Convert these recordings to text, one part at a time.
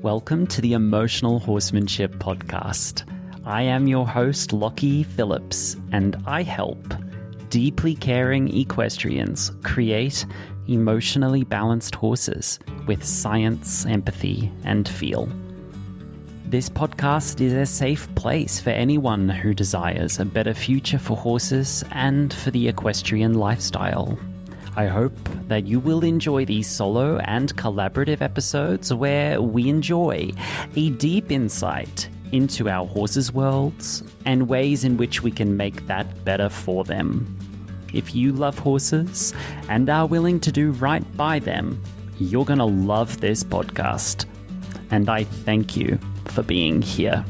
Welcome to the Emotional Horsemanship podcast. I am your host, Lockie Phillips, and I help deeply caring equestrians create emotionally balanced horses with science, empathy, and feel. This podcast is a safe place for anyone who desires a better future for horses and for the equestrian lifestyle. I hope that you will enjoy these solo and collaborative episodes where we enjoy a deep insight into our horses' worlds and ways in which we can make that better for them. If you love horses and are willing to do right by them, you're going to love this podcast. And I thank you for being here.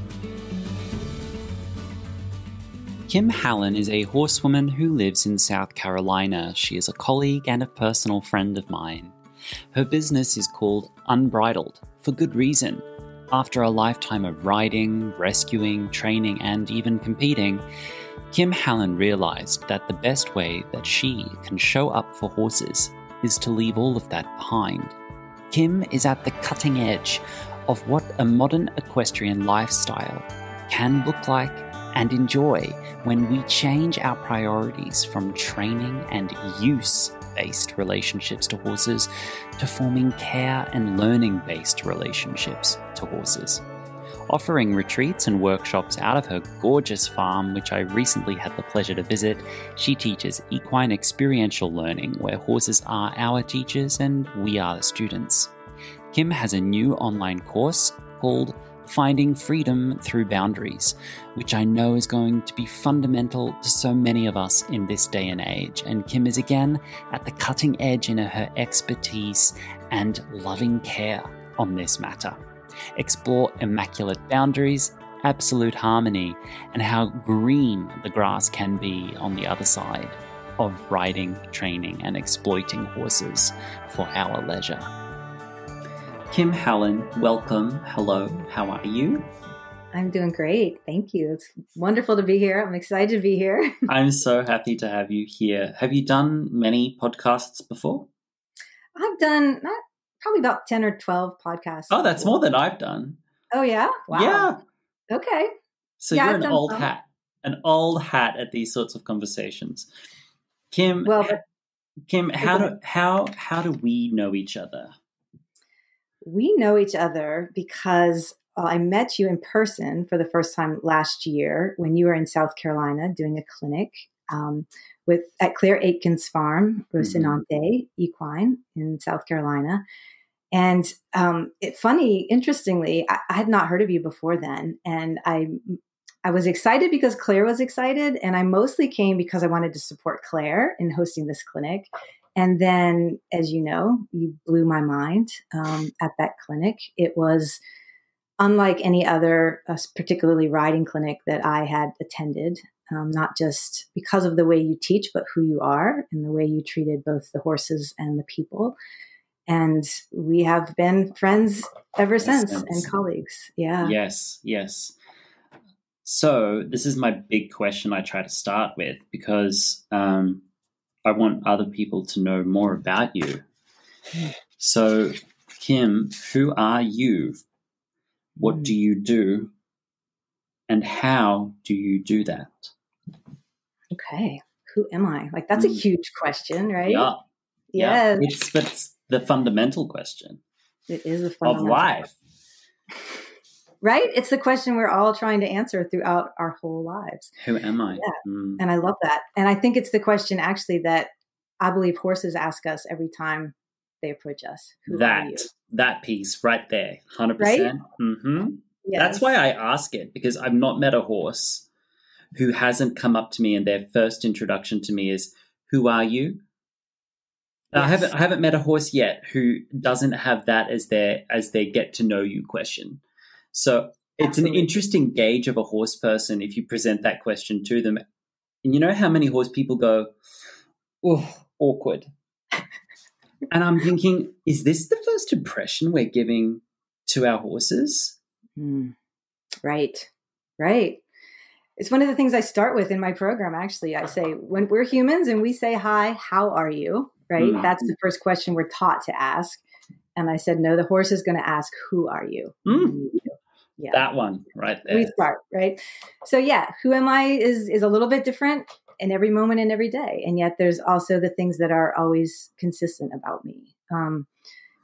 Kim Halllin is a horsewoman who lives in South Carolina. She is a colleague and a personal friend of mine. Her business is called Unbridled, for good reason. After a lifetime of riding, rescuing, training, and even competing, Kim Halllin realized that the best way that she can show up for horses is to leave all of that behind. Kim is at the cutting edge of what a modern equestrian lifestyle can look like and enjoy when we change our priorities from training and use-based relationships to horses to forming care and learning-based relationships to horses. Offering retreats and workshops out of her gorgeous farm, which I recently had the pleasure to visit, she teaches equine experiential learning, where horses are our teachers and we are the students. Kim has a new online course called Finding Freedom Through Boundaries, which I know is going to be fundamental to so many of us in this day and age. And Kim is again at the cutting edge in her expertise and loving care on this matter. Explore immaculate boundaries, absolute harmony, and how green the grass can be on the other side of riding, training, and exploiting horses for our leisure. Kim Halllin, welcome. Hello, how are you? I'm doing great. Thank you. It's wonderful to be here. I'm excited to be here. I'm so happy to have you here. Have you done many podcasts before? I've done probably about 10 or 12 podcasts. Oh, that's more than I've done. Oh, yeah? Wow. Yeah. Okay. So yeah, you're an old hat at these sorts of conversations. Kim, how do we know each other? We know each other because I met you in person for the first time last year when you were in South Carolina doing a clinic at Claire Aitken's farm, Rocinante Equine in South Carolina. And interestingly, I had not heard of you before then. And I was excited because Claire was excited. And I mostly came because I wanted to support Claire in hosting this clinic. And then, as you know, you blew my mind at that clinic. It was unlike any other, particularly riding clinic that I had attended, not just because of the way you teach, but who you are and the way you treated both the horses and the people. And we have been friends ever since and colleagues. Yeah. Yes. So this is my big question I try to start with because I want other people to know more about you. So, Kim, who are you? What do you do? And how do you do that? Okay. Who am I? Like, that's a huge question, right? Yeah. Yes. Yeah. It's the fundamental question. It is the fundamental of life. Right? It's the question we're all trying to answer throughout our whole lives. Who am I? Yeah. And I love that. And I think it's the question actually that I believe horses ask us every time they approach us. Who are you? That piece right there, 100%. Right? Mm-hmm. Yes. That's why I ask it, because I've not met a horse who hasn't come up to me and their first introduction to me is, who are you? Yes. I haven't met a horse yet who doesn't have that as their get to know you question. So it's Absolutely. An interesting gauge of a horse person if you present that question to them. And you know how many horse people go, oh, awkward. And I'm thinking, is this the first impression we're giving to our horses? Right. It's one of the things I start with in my program, actually. I say, when we're humans and we say, hi, how are you? Right? That's the first question we're taught to ask. And I said, no, the horse is going to ask, who are you? Yeah. That one right there. We start, right? So yeah, who am I is a little bit different in every moment and every day. And yet there's also the things that are always consistent about me.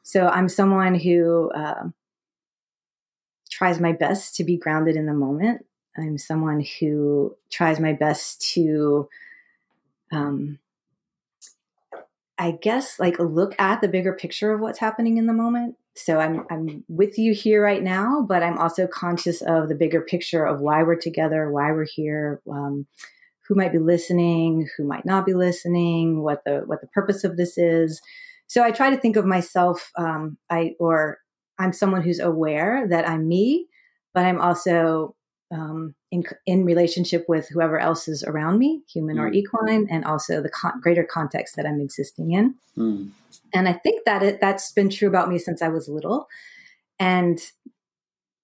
So I'm someone who tries my best to be grounded in the moment. I'm someone who tries my best to, I guess, like look at the bigger picture of what's happening in the moment. So I'm with you here right now, but I'm also conscious of the bigger picture of why we're together, why we're here, who might be listening, who might not be listening, what the purpose of this is. So I try to think of myself, I'm someone who's aware that I'm me, but I'm also in relationship with whoever else is around me, human or equine, and also the greater context that I'm existing in. And I think that that's been true about me since I was little. And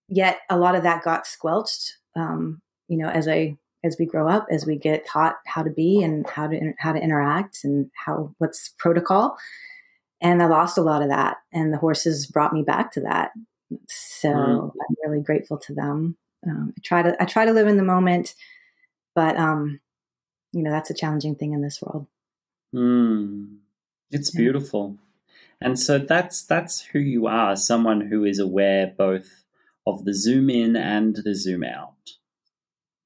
yet a lot of that got squelched, as we grow up, as we get taught how to be and how to interact and what's protocol. And I lost a lot of that, and the horses brought me back to that. So I'm really grateful to them. I try to live in the moment, but that's a challenging thing in this world. It's beautiful. And so that's who you are, someone who is aware both of the zoom in and the zoom out.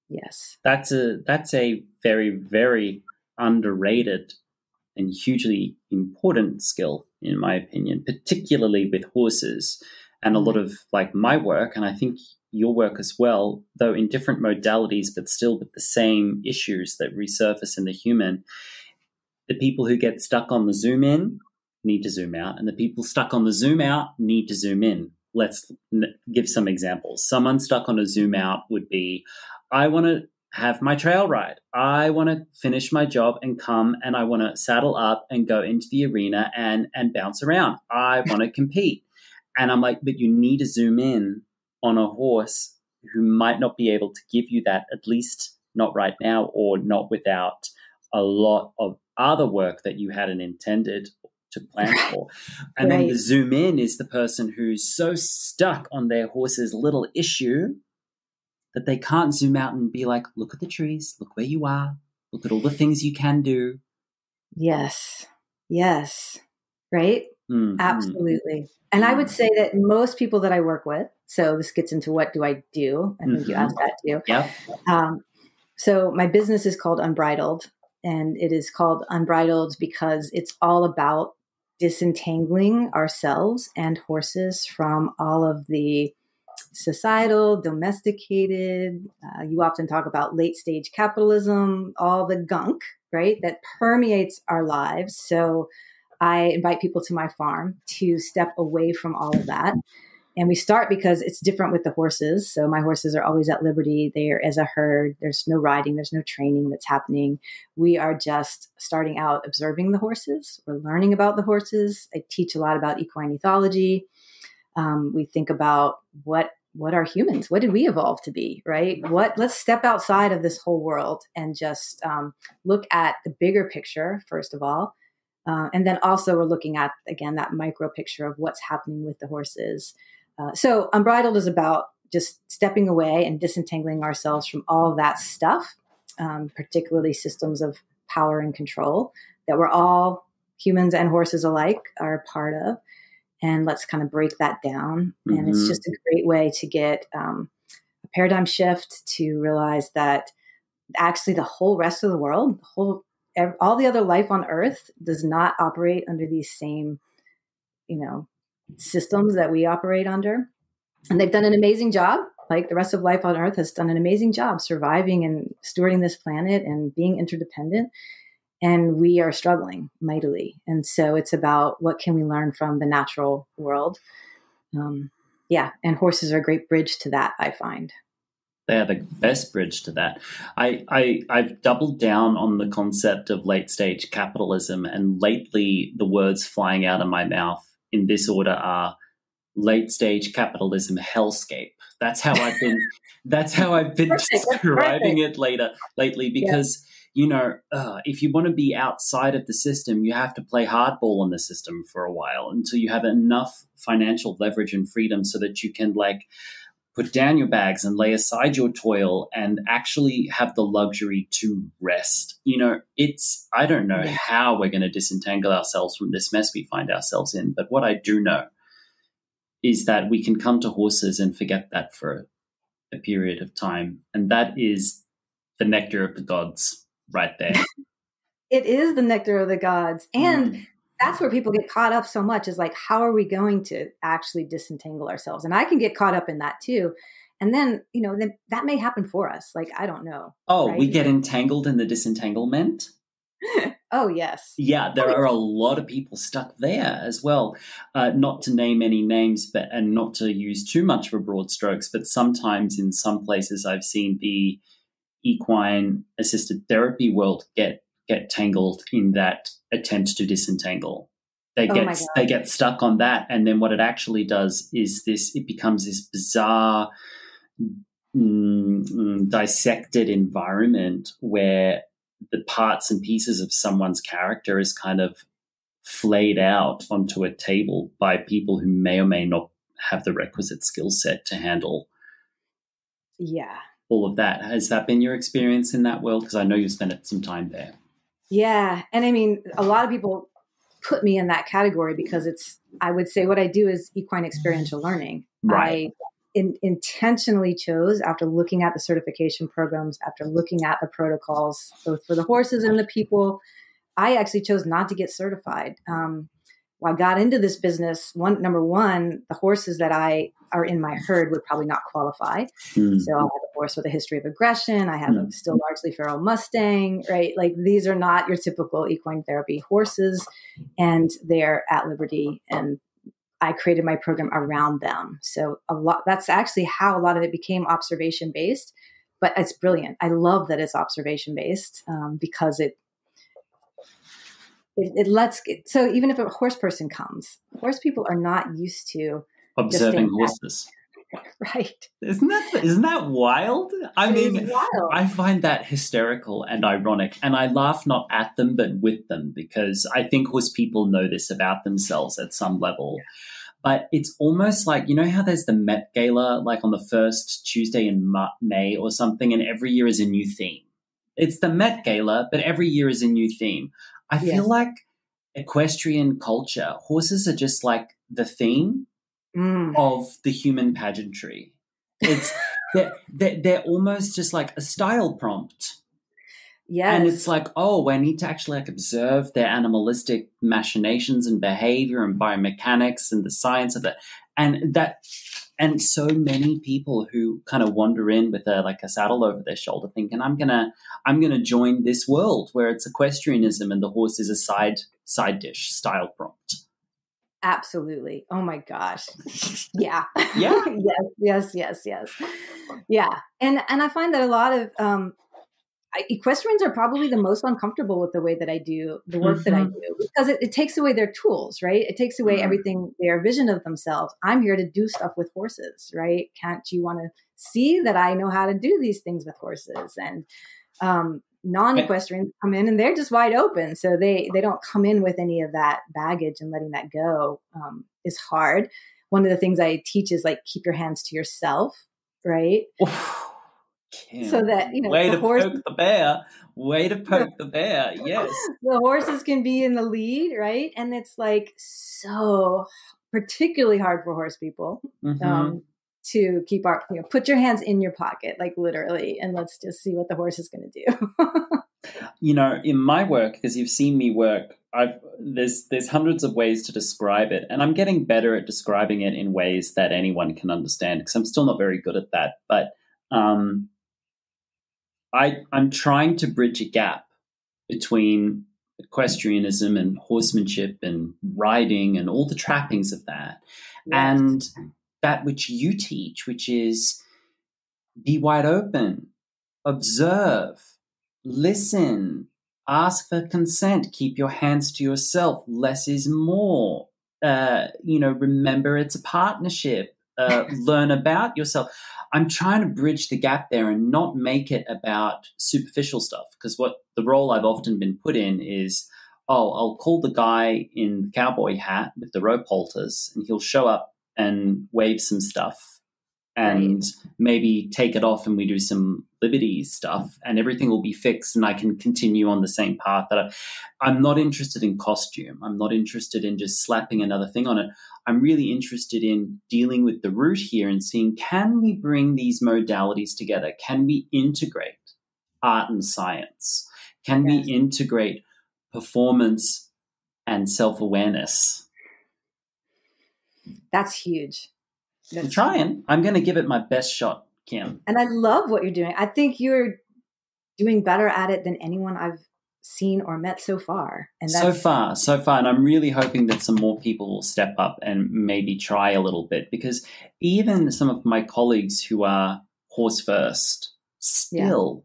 Yes. That's a very, very underrated and hugely important skill, in my opinion, particularly with horses. And a lot of like my work, and I think your work as well, though in different modalities, but still with the same issues that resurface in the human. The people who get stuck on the zoom in need to zoom out, and the people stuck on the zoom out need to zoom in. Let's give some examples. Someone stuck on a zoom out would be, I want to have my trail ride. I want to finish my job and come, and I want to saddle up and go into the arena and bounce around. I want to compete. And I'm like, but you need to zoom in on a horse who might not be able to give you that, at least not right now, or not without a lot of other work that you hadn't intended to plan for. And then the zoom in is the person who's so stuck on their horse's little issue that they can't zoom out and be like, look at the trees, look where you are, look at all the things you can do. Yes. Right? Absolutely. And I would say that most people that I work with, so this gets into what do I do? I think you asked that too. Yeah. So my business is called Unbridled, and it is called Unbridled because it's all about disentangling ourselves and horses from all of the societal, domesticated, you often talk about late stage capitalism, all the gunk, right, that permeates our lives. So I invite people to my farm to step away from all of that. And we start because it's different with the horses. So my horses are always at liberty. They are as a herd. There's no riding. There's no training that's happening. We are just starting out observing the horses. We're learning about the horses. I teach a lot about equine ethology. We think about what are humans? What did we evolve to be, right? Let's step outside of this whole world and just look at the bigger picture, first of all. And then also we're looking at, again, that micro picture of what's happening with the horses. So Unbridled is about just stepping away and disentangling ourselves from all of that stuff, particularly systems of power and control that we're all, humans and horses alike, are a part of. And let's kind of break that down. And it's just a great way to get a paradigm shift, to realize that actually the whole rest of the world, all the other life on Earth does not operate under these same, systems that we operate under. And they've done an amazing job. Like the rest of life on Earth has done an amazing job surviving and stewarding this planet and being interdependent. And we are struggling mightily. And so it's about what can we learn from the natural world. And horses are a great bridge to that, I find. They are the best bridge to that. I've doubled down on the concept of late stage capitalism, and lately the words flying out of my mouth in this order are late stage capitalism hellscape. That's how I've been describing it lately, because if you want to be outside of the system, you have to play hardball on the system for a while until you have enough financial leverage and freedom so that you can put down your bags and lay aside your toil and actually have the luxury to rest. I don't know how we're going to disentangle ourselves from this mess we find ourselves in. But what I do know is that we can come to horses and forget that for a period of time. And that is the nectar of the gods right there. It is the nectar of the gods. And that's where people get caught up so much is how are we going to actually disentangle ourselves? And I can get caught up in that too. And then, then that may happen for us. I don't know. Oh, right? We get entangled in the disentanglement? Oh, yes. Yeah, there are a lot of people stuck there as well. Not to name any names, and not to use too much for broad strokes, but sometimes in some places I've seen the equine assisted therapy world get tangled in that attempt to disentangle. They get stuck on that, and then what it actually does is it becomes this bizarre dissected environment where the parts and pieces of someone's character is kind of flayed out onto a table by people who may or may not have the requisite skill set to handle all of that. Has that been your experience in that world? Because I know you spent some time there. Yeah. And I mean, a lot of people put me in that category because I would say what I do is equine experiential learning. Right. I intentionally chose, after looking at the certification programs, after looking at the protocols, both for the horses and the people, I actually chose not to get certified. When I got into this business, number one, the horses that are in my herd would probably not qualify. So I have a horse with a history of aggression. I have a still largely feral Mustang, right? These are not your typical equine therapy horses, and they're at liberty. And I created my program around them. So that's actually how a lot of it became observation based, but it's brilliant. I love that it's observation based because it lets, so even if a horse person comes, horse people are not used to observing horses. Right. Isn't that wild? I mean, wild. I find that hysterical and ironic, and I laugh not at them, but with them, because I think horse people know this about themselves at some level. But it's almost like, how there's the Met Gala, on the first Tuesday in May or something, and every year is a new theme. It's the Met Gala, but every year is a new theme. I feel like equestrian culture, horses are just the theme of the human pageantry. It's they're almost just a style prompt. Yes. And it's I need to actually observe their animalistic machinations and behavior and biomechanics and the science of it. And so many people who kind of wander in with a saddle over their shoulder thinking, I'm gonna join this world where it's equestrianism and the horse is a side dish style prompt. Absolutely. Oh my gosh. Yeah. Yeah. Yes. Yeah. And I find that a lot of equestrians are probably the most uncomfortable with the way that I do the work that I do, because it takes away their tools, right? It takes away everything, their vision of themselves. I'm here to do stuff with horses, right? Can't you want to see that I know how to do these things with horses? And non-equestrians come in and they're just wide open. So they don't come in with any of that baggage, and letting that go is hard. One of the things I teach is keep your hands to yourself, right? Kim, so that way to poke the bear. Way to poke the bear. Yes, the horses can be in the lead, right? And it's so particularly hard for horse people to keep put your hands in your pocket, literally, and let's just see what the horse is going to do. In my work, because you've seen me work, there's hundreds of ways to describe it, and I'm getting better at describing it in ways that anyone can understand, because I'm still not very good at that. But I'm trying to bridge a gap between equestrianism and horsemanship and riding and all the trappings of that, and that which you teach, which is be wide open, observe, listen, ask for consent, keep your hands to yourself, less is more. Remember it's a partnership. learn about yourself. I'm trying to bridge the gap there and not make it about superficial stuff, because what the role I've often been put in is, oh, I'll call the guy in the cowboy hat with the rope halters and he'll show up and wave some stuff and maybe take it off and we do some liberties stuff and everything will be fixed and I can continue on the same path. I'm not interested in costume. I'm not interested in just slapping another thing on it. I'm really interested in dealing with the root here and seeing, can we bring these modalities together? Can we integrate art and science? Can we integrate performance and self-awareness? That's huge. I'm trying. I'm going to give it my best shot, Kim. And I love what you're doing. I think you're doing better at it than anyone I've seen or met so far. And that's so far. And I'm really hoping that some more people will step up and maybe try a little bit, because even some of my colleagues who are horse first still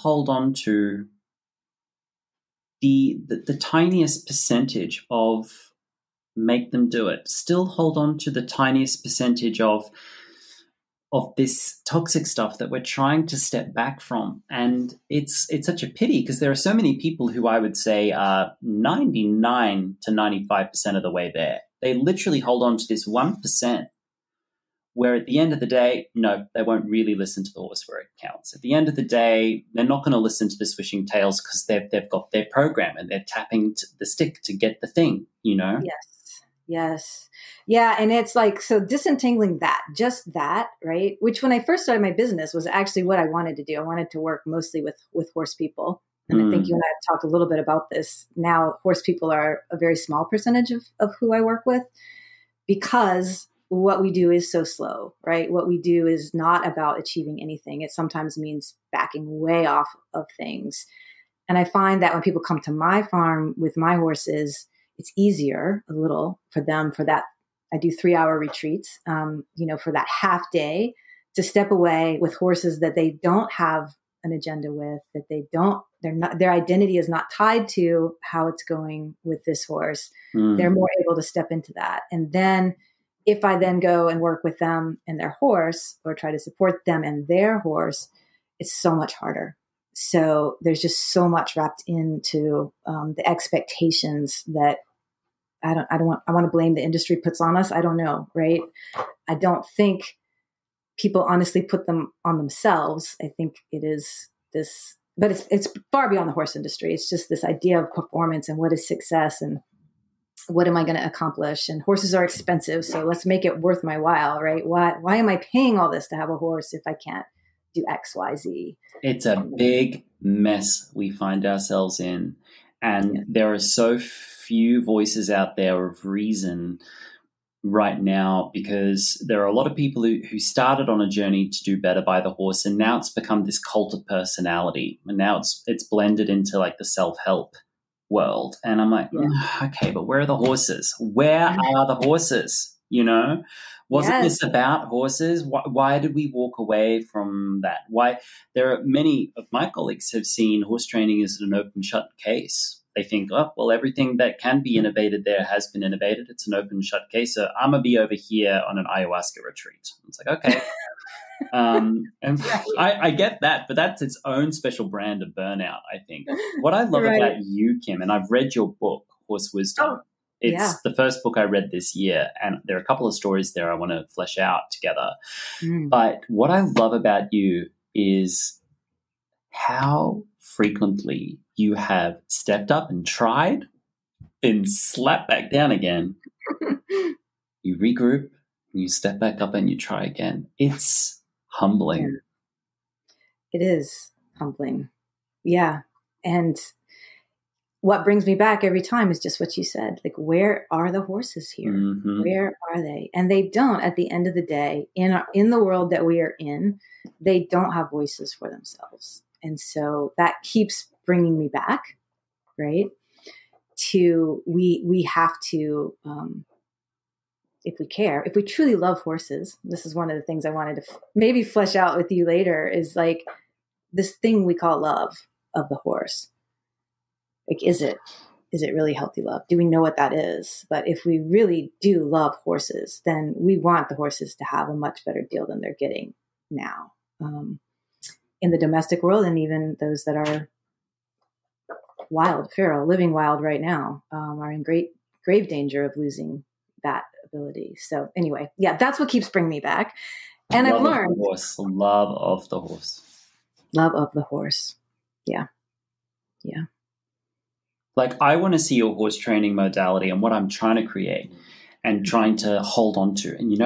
hold on to the tiniest percentage of make them do it, still hold on to the tiniest percentage of this toxic stuff that we're trying to step back from. And it's such a pity, because there are so many people who I would say are 99 to 95% of the way there. They literally hold on to this 1%, where at the end of the day, no, they won't really listen to the horse where it counts. At the end of the day, they're not going to listen to the swishing tails because they've got their program and they're tapping the stick to get the thing, you know? Yes. Yeah. And it's like, so disentangling just that, right? Which when I first started my business was actually what I wanted to do. I wanted to work mostly with horse people. And I think you and I have talked a little bit about this. Now, horse people are a very small percentage of who I work with, because what we do is so slow, right? What we do is not about achieving anything. It sometimes means backing way off of things. And I find that when people come to my farm with my horses, it's easier a little for them for that. I do 3-hour retreats, for that half day to step away with horses that they don't have an agenda with, that their identity is not tied to how it's going with this horse. They're more able to step into that. And then if I then go and work with them and their horse, or try to support them and their horse, it's so much harder. So there's just so much wrapped into the expectations that I want to blame the industry puts on us. I don't know, right? I don't think people honestly put them on themselves. I think it is this, but it's far beyond the horse industry. It's just this idea of performance and what is success and what am I going to accomplish? And horses are expensive, so let's make it worth my while, right? Why am I paying all this to have a horse if I can't do X, Y, Z? It's a big mess we find ourselves in. And there are so few voices out there of reason right now, because there are a lot of people who started on a journey to do better by the horse, and now it's become this cult of personality. And now it's blended into like the self-help world. And I'm like, okay, but where are the horses? Where are the horses? You know? Wasn't this about horses? Why did we walk away from that? Why? There are many of my colleagues have seen horse training as an open shut case. They think, oh, well, everything that can be innovated there has been innovated. It's an open shut case. So I'm going to be over here on an ayahuasca retreat. It's like, okay. And I get that, but that's its own special brand of burnout, I think. What I love about you, Kim, and I've read your book, Horse Wisdom. It's the first book I read this year, and there are a couple of stories there I want to flesh out together. But what I love about you is how frequently you have stepped up and tried, then slapped back down again. You regroup, you step back up, and you try again. It's humbling. It is humbling. Yeah. And what brings me back every time is just what you said. Like, where are the horses here? Where are they? And they don't, at the end of the day, in the world that we are in, they don't have voices for themselves. And so that keeps bringing me back, right? To we have to, if we care, if we truly love horses, this is one of the things I wanted to maybe flesh out with you later, is like this thing we call love of the horse. Like, is it? is it really healthy love? Do we know what that is? But if we really do love horses, then we want the horses to have a much better deal than they're getting now, in the domestic world, and even those that are wild, feral, living wild right now, are in grave danger of losing that ability. So anyway, yeah, that's what keeps bringing me back. And Love I've learned of the horse. Love of the horse. Love of the horse. Yeah. Yeah. Like, I want to see your horse training modality and what I'm trying to create and trying to hold on to. And you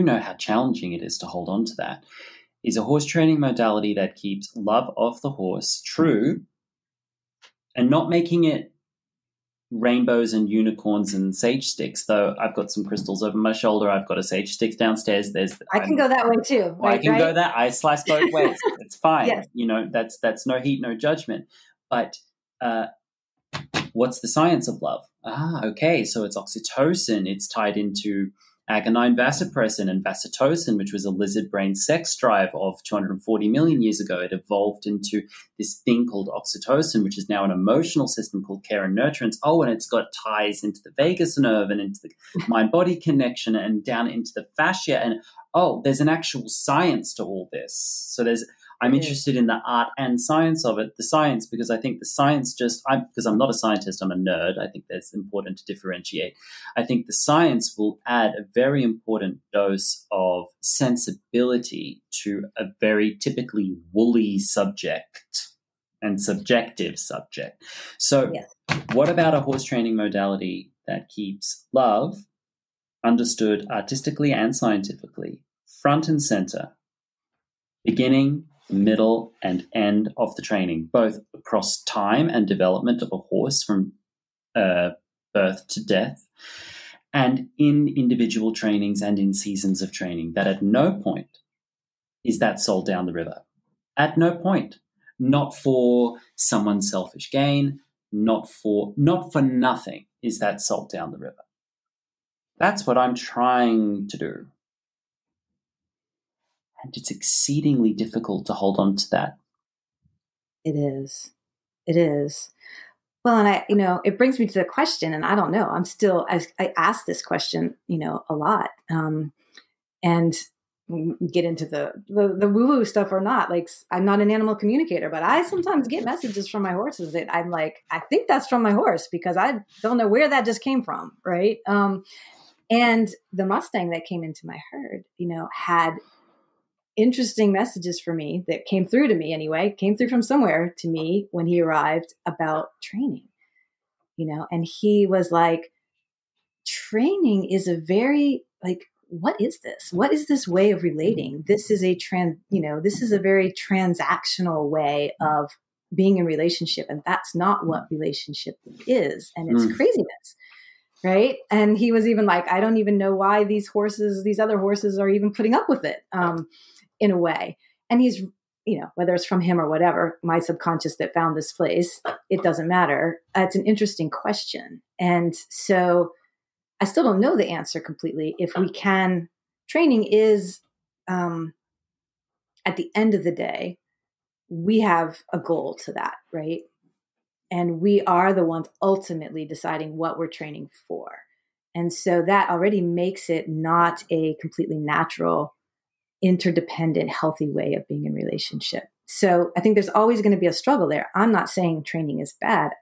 know how challenging it is to hold on to that. Is a horse training modality that keeps love of the horse true and not making it rainbows and unicorns and sage sticks, though I've got some crystals over my shoulder. I've got a sage stick downstairs. I can go that way too. Right, I can go that. I slice both ways. It's fine. Yes. You know, that's no heat, no judgment. But what's the science of love? Okay. So it's oxytocin. It's tied into agonine vasopressin and vasotosin, which was a lizard brain sex drive of 240 million years ago. It evolved into this thing called oxytocin, which is now an emotional system called care and nurturance. Oh, and it's got ties into the vagus nerve and into the mind-body connection and down into the fascia. And there's an actual science to all this. So I'm interested in the art and science of it, the science, because I think the science because I'm not a scientist, I'm a nerd. I think that's important to differentiate. I think the science will add a very important dose of sensibility to a very typically woolly subject and subjective subject. So What about a horse training modality that keeps love understood artistically and scientifically front and center, beginning, middle, and end of the training, both across time and development of a horse from birth to death, and in individual trainings and in seasons of training, that at no point is that sold down the river. At no point. Not for someone's selfish gain, not for nothing is that sold down the river. That's what I'm trying to do. And it's exceedingly difficult to hold on to that. It is. It is. Well, and it brings me to the question, and I don't know, I ask this question, a lot, and get into the woo-woo stuff or not. Like, I'm not an animal communicator, but I sometimes get messages from my horses that I'm like, I think that's from my horse because I don't know where that just came from. Right. And the Mustang that came into my herd, had interesting messages for me that came through to me anyway, came through from somewhere to me when he arrived about training, and he was like, training is a very, what is this? What is this way of relating? This is this is a very transactional way of being in relationship. And that's not what relationship is. And it's craziness. Right. And he was even like, I don't even know why these other horses are even putting up with it. In a way. And he's, whether it's from him or whatever, my subconscious that found this place, it doesn't matter. It's an interesting question. And so I still don't know the answer completely. If we can, training is, at the end of the day, we have a goal to that, right? And we are the ones ultimately deciding what we're training for. And so that already makes it not a completely natural, interdependent, healthy way of being in relationship. So I think there's always going to be a struggle there. I'm not saying training is bad.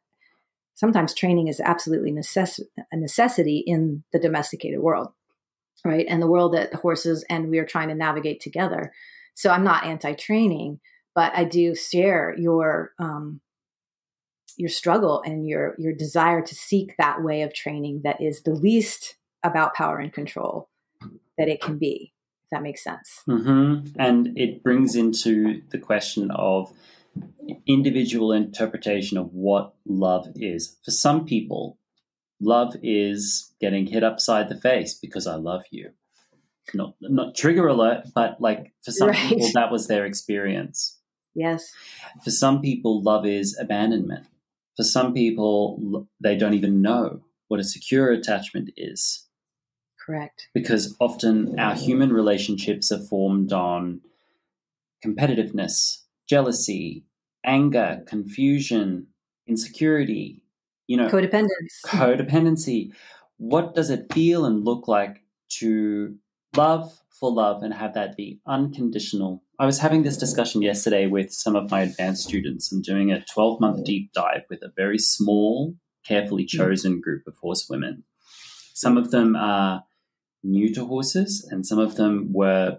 Sometimes training is absolutely a necessity in the domesticated world, right? And the world that the horses and we are trying to navigate together. So I'm not anti-training, but I do share your struggle and your desire to seek that way of training that is the least about power and control that it can be. That makes sense. Mm-hmm. And it brings into the question of individual interpretation of what love is. For some people, love is getting hit upside the face because I love you. Not trigger alert, but for some people, that was their experience. Yes. For some people, love is abandonment. For some people, they don't even know what a secure attachment is. Correct. Because often our human relationships are formed on competitiveness, jealousy, anger, confusion, insecurity, Codependence. Codependency. What does it feel and look like to love for love and have that be unconditional? I was having this discussion yesterday with some of my advanced students. I'm doing a 12-month deep dive with a very small, carefully chosen group of horsewomen. Some of them are new to horses, and some of them were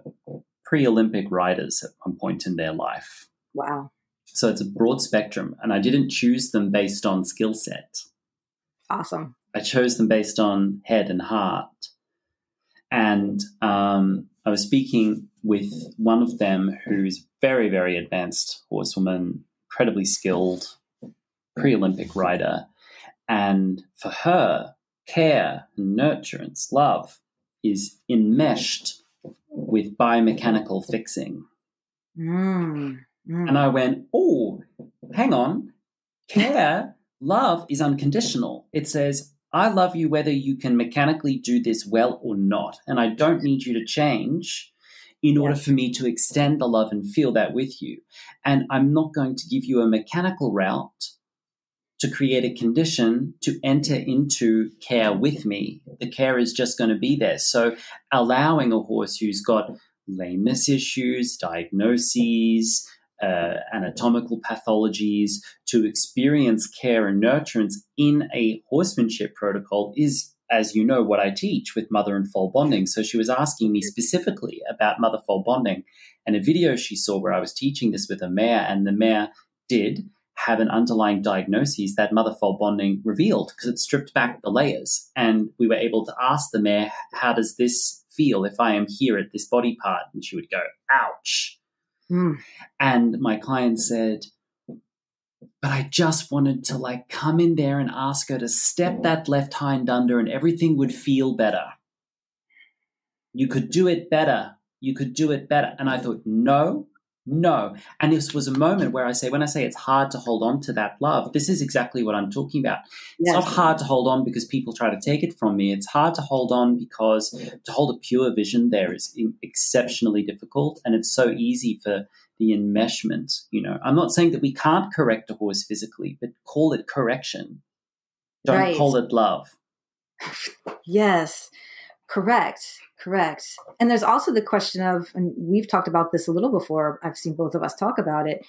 pre-Olympic riders at one point in their life. Wow. So it's a broad spectrum, and I didn't choose them based on skill set. Awesome. I chose them based on head and heart. And I was speaking with one of them who's very, very advanced horsewoman, incredibly skilled, pre-Olympic rider. And for her, care, nurturance, love is enmeshed with biomechanical fixing. And I went, oh, hang on. Care, love is unconditional. It says, I love you whether you can mechanically do this well or not. And I don't need you to change in order for me to extend the love and feel that with you. And I'm not going to give you a mechanical route to create a condition to enter into care with me. The care is just going to be there. So allowing a horse who's got lameness issues, diagnoses, anatomical pathologies to experience care and nurturance in a horsemanship protocol is, as you know, what I teach with mother and foal bonding. So she was asking me specifically about mother-foal bonding, and a video she saw where I was teaching this with a mare, and the mare did have an underlying diagnosis that mother-foal bonding revealed because it stripped back the layers. And we were able to ask the mare, how does this feel if I am here at this body part? And she would go, ouch. And my client said, but I just wanted to come in there and ask her to step that left hind under and everything would feel better. You could do it better. You could do it better. And I thought, no. And this was a moment where when I say it's hard to hold on to that love, this is exactly what I'm talking about. Yes. It's not hard to hold on because people try to take it from me. It's hard to hold on because to hold a pure vision there is exceptionally difficult, and it's so easy for the enmeshment. I'm not saying that we can't correct a horse physically, but call it correction. Don't call it love. Yes, correct. And there's also the question of, and we've talked about this a little before, I've seen both of us talk about it.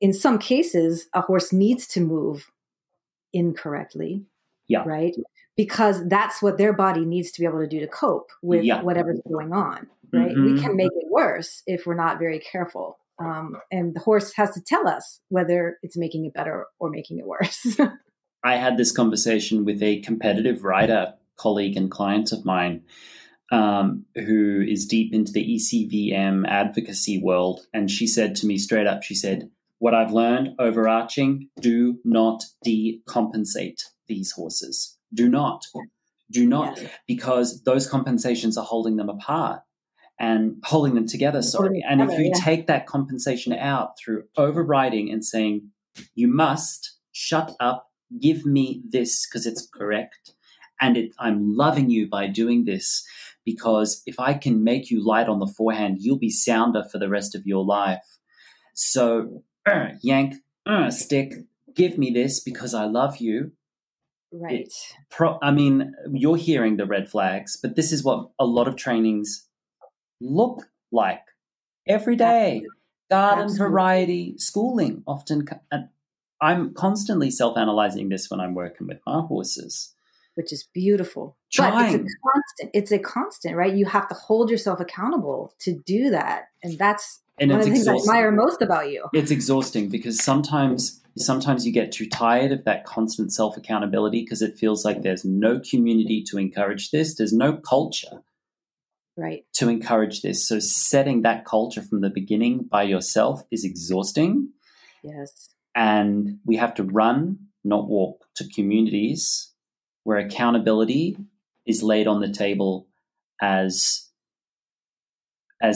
In some cases, a horse needs to move incorrectly, right? Because that's what their body needs to be able to do to cope with whatever's going on, right? Mm-hmm. We can make it worse if we're not very careful. And the horse has to tell us whether it's making it better or making it worse. I had this conversation with a competitive rider, colleague and client of mine, who is deep into the ECVM advocacy world. And she said to me straight up, she said, what I've learned overarching, do not decompensate these horses. Do not, because those compensations are holding them apart and holding them together, And if you take that compensation out through overriding and saying, you must shut up, give me this because it's correct. And I'm loving you by doing this, because if I can make you light on the forehand, you'll be sounder for the rest of your life. So yank, stick, give me this because I love you. Right. You're hearing the red flags, but this is what a lot of trainings look like every day. Garden variety schooling often. And I'm constantly self-analyzing this when I'm working with my horses. Which is beautiful. But it's a constant, right? You have to hold yourself accountable to do that. And that's one of the things I admire most about you. It's exhausting because sometimes you get too tired of that constant self-accountability because it feels like there's no community to encourage this. There's no culture to encourage this. So setting that culture from the beginning by yourself is exhausting. Yes. And we have to run, not walk, to communities where accountability is laid on the table as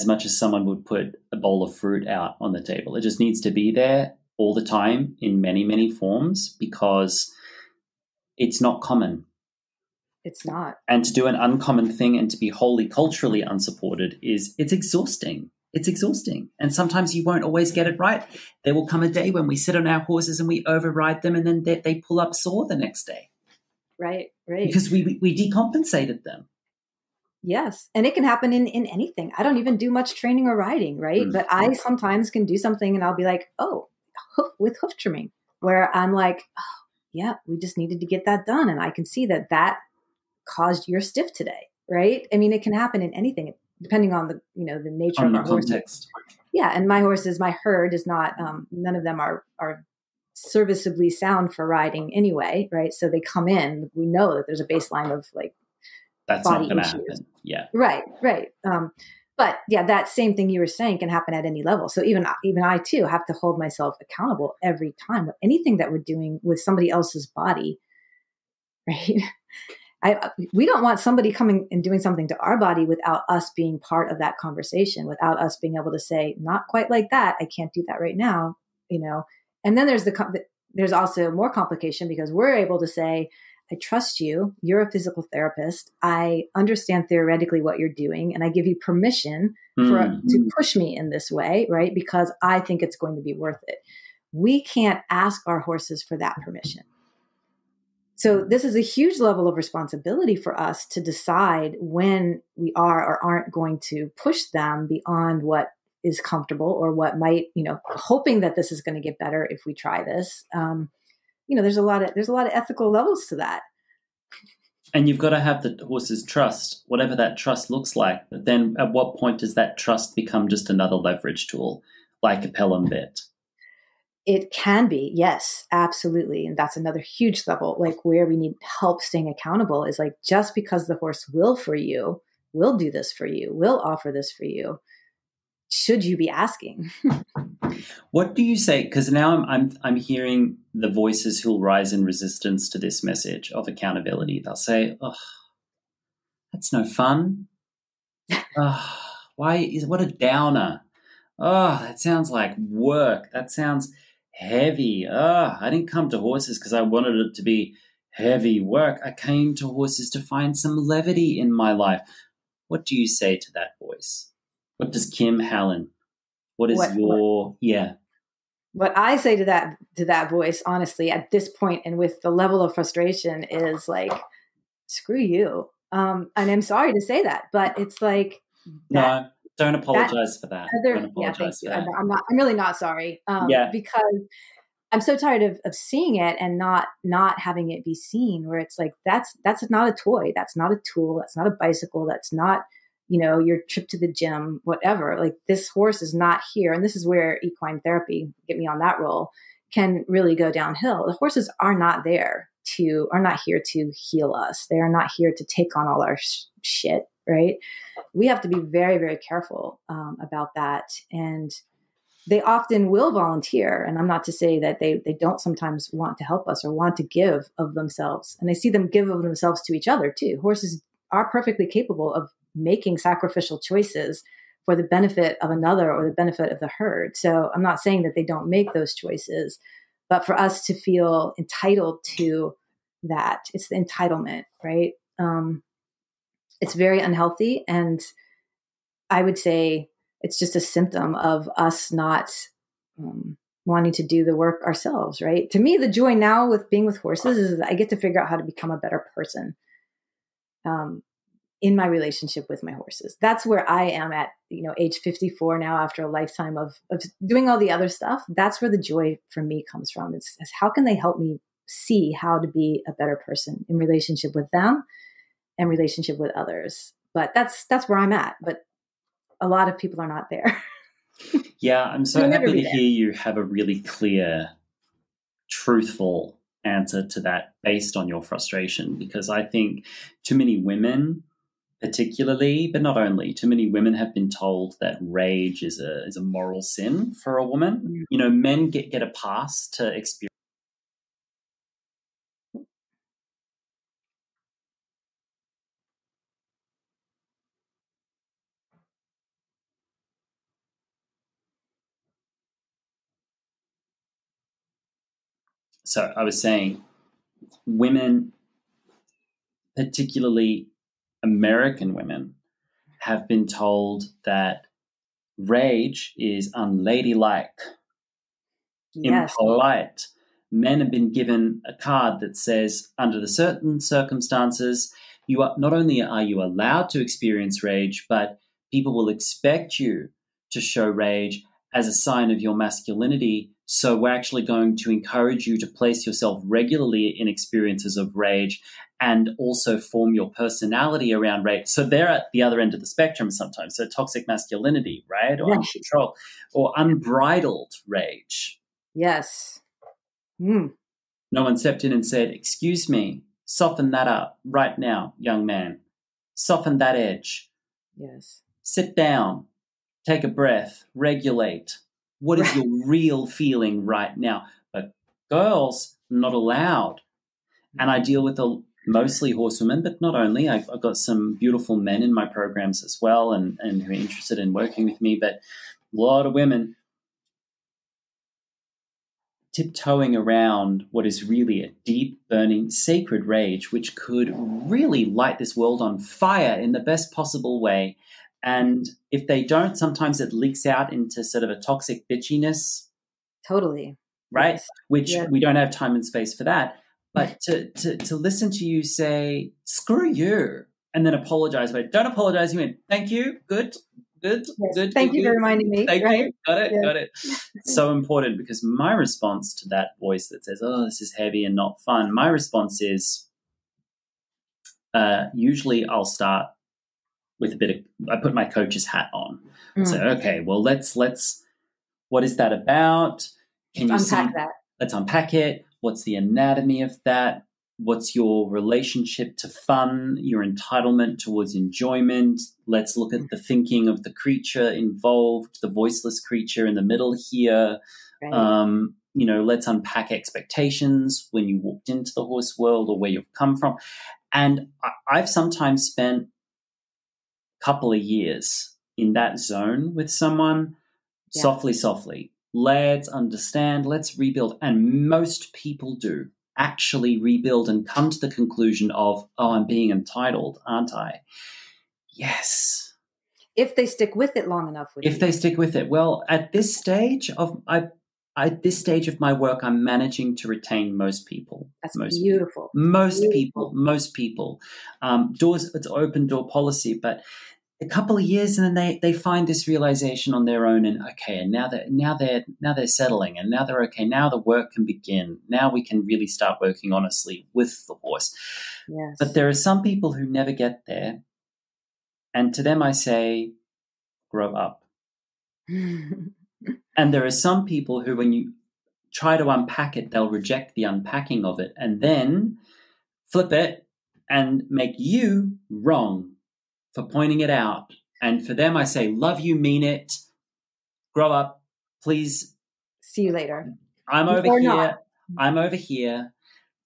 much as someone would put a bowl of fruit out on the table. It just needs to be there all the time in many, many forms because it's not common. It's not. And to do an uncommon thing and to be wholly culturally unsupported it's exhausting. It's exhausting. And sometimes you won't always get it right. There will come a day when we sit on our horses and we override them, and then they pull up sore the next day. Right. Because we decompensated them. Yes. And it can happen in anything. I don't even do much training or riding, right? But I sometimes can do something and I'll be like, oh, with hoof trimming, where I'm like, oh, yeah, we just needed to get that done. And I can see that caused your stiff today, right? I mean, it can happen in anything, depending on the nature on of the our context. Horses. Yeah. And my herd is not, none of them are serviceably sound for riding anyway, right? So they come in, we know that there's a baseline of like, that's body not going to issues. happen. Yeah. Right. But yeah, that same thing you were saying can happen at any level. So even I too have to hold myself accountable every time with anything that we're doing with somebody else's body, right? We don't want somebody coming and doing something to our body without us being part of that conversation, without us being able to say, not quite like that. I can't do that right now, And then there's also more complication because we're able to say, I trust you. You're a physical therapist. I understand theoretically what you're doing, and I give you permission to push me in this way, right? Because I think it's going to be worth it. We can't ask our horses for that permission. So this is a huge level of responsibility for us to decide when we are or aren't going to push them beyond what is comfortable or what might, hoping that this is going to get better if we try this. There's a lot of ethical levels to that. And you've got to have the horse's trust, whatever that trust looks like. But then at what point does that trust become just another leverage tool, like a Pelham bit? It can be, yes, absolutely. And that's another huge level, like where we need help staying accountable is like, just because the horse will do this for you, will offer this for you, should you be asking? What do you say? Because now I'm hearing the voices who'll rise in resistance to this message of accountability. They'll say, "Oh, that's no fun. Oh, what a downer. Oh, that sounds like work. That sounds heavy. Oh, I didn't come to horses because I wanted it to be heavy work. I came to horses to find some levity in my life." What do you say to that voice? What does KIM HALLIN? What I say to that voice, honestly, at this point and with the level of frustration is like, screw you. And I'm sorry to say that, but it's like, no, don't apologize for that. Don't apologize for that. I'm really not sorry. Because I'm so tired of seeing it and not having it be seen, where it's like, that's not a toy. That's not a tool. That's not a bicycle. That's not, your trip to the gym, whatever. Like, this horse is not here. And this is where equine therapy, get me on that roll, can really go downhill. The horses are not here to heal us. They are not here to take on all our shit, right? We have to be very, very careful about that. And they often will volunteer. And I'm not to say that they don't sometimes want to help us or want to give of themselves. And I see them give of themselves to each other too. Horses are perfectly capable of making sacrificial choices for the benefit of another or the benefit of the herd. So I'm not saying that they don't make those choices, but for us to feel entitled to that, it's the entitlement, right? It's very unhealthy. And I would say it's just a symptom of us not wanting to do the work ourselves, right? To me, the joy now with being with horses is that I get to figure out how to become a better person in my relationship with my horses. That's where I am at, age 54 now, after a lifetime of doing all the other stuff. That's where the joy for me comes from. It's how can they help me see how to be a better person in relationship with them and relationship with others. But that's where I'm at. But a lot of people are not there. Yeah, I'm so happy to hear you have a really clear, truthful answer to that based on your frustration, because I think too many women, particularly, but not only, too many women have been told that rage is a moral sin for a woman. Mm-hmm. Men get a pass to experience. So I was saying, women, particularly American women, have been told that Rage is unladylike, Yes. impolite. Men have been given a card that says, under the certain circumstances, you are not only are you allowed to experience rage, but people will expect you to show rage as a sign of your masculinity. So we're actually going to encourage you to place yourself regularly in experiences of rage and also form your personality around rage. So they're at the other end of the spectrum sometimes. So toxic masculinity, right? Or uncontrolled, or unbridled rage. Yes. Mm. No one stepped in and said, excuse me, soften that up right now, young man. Soften that edge. Yes. Sit down, take a breath, regulate. What is your real feeling right now? But girls, not allowed. And I deal with mostly horsewomen, but not only. I've got some beautiful men in my programs as well and who are interested in working with me, but a lot of women tiptoeing around what is really a deep, burning, sacred rage, which could really light this world on fire in the best possible way. And if they don't, sometimes it leaks out into sort of a toxic bitchiness. Totally. Right? Yes. Which we don't have time and space for that. But to listen to you say, screw you, and then apologize. But don't apologize. You went, thank you, good. Good. Thank you for reminding me. Thank you. Got it. Yeah. Got it. So important, because my response to that voice that says, oh, this is heavy and not fun, my response is usually I'll start with I put my coach's hat on. So, okay, well, let's, what is that about? Can you unpack that? Let's unpack it. What's the anatomy of that? What's your relationship to fun, your entitlement towards enjoyment? Let's look at the thinking of the creature involved, the voiceless creature in the middle here. Right. Let's unpack expectations when you walked into the horse world or where you've come from. And I've sometimes spent a couple of years in that zone with someone, softly. Let's understand, let's rebuild. And most people do actually rebuild and come to the conclusion of, oh, I'm being entitled, aren't I? Yes. If they stick with it long enough. They stick with it. Well, at this stage of my work, I'm managing to retain most people. That's beautiful. Most people. It's open door policy, but a couple of years, and then they find this realization on their own, and okay, and now they're settling, and now they're okay. Now the work can begin. Now we can really start working honestly with the horse. Yes. But there are some people who never get there, and to them I say, grow up. And there are some people who, when you try to unpack it, they'll reject the unpacking of it, and then flip it and make you wrong for pointing it out. And for them, I say, love you, mean it, grow up, please. See you later. I'm over here,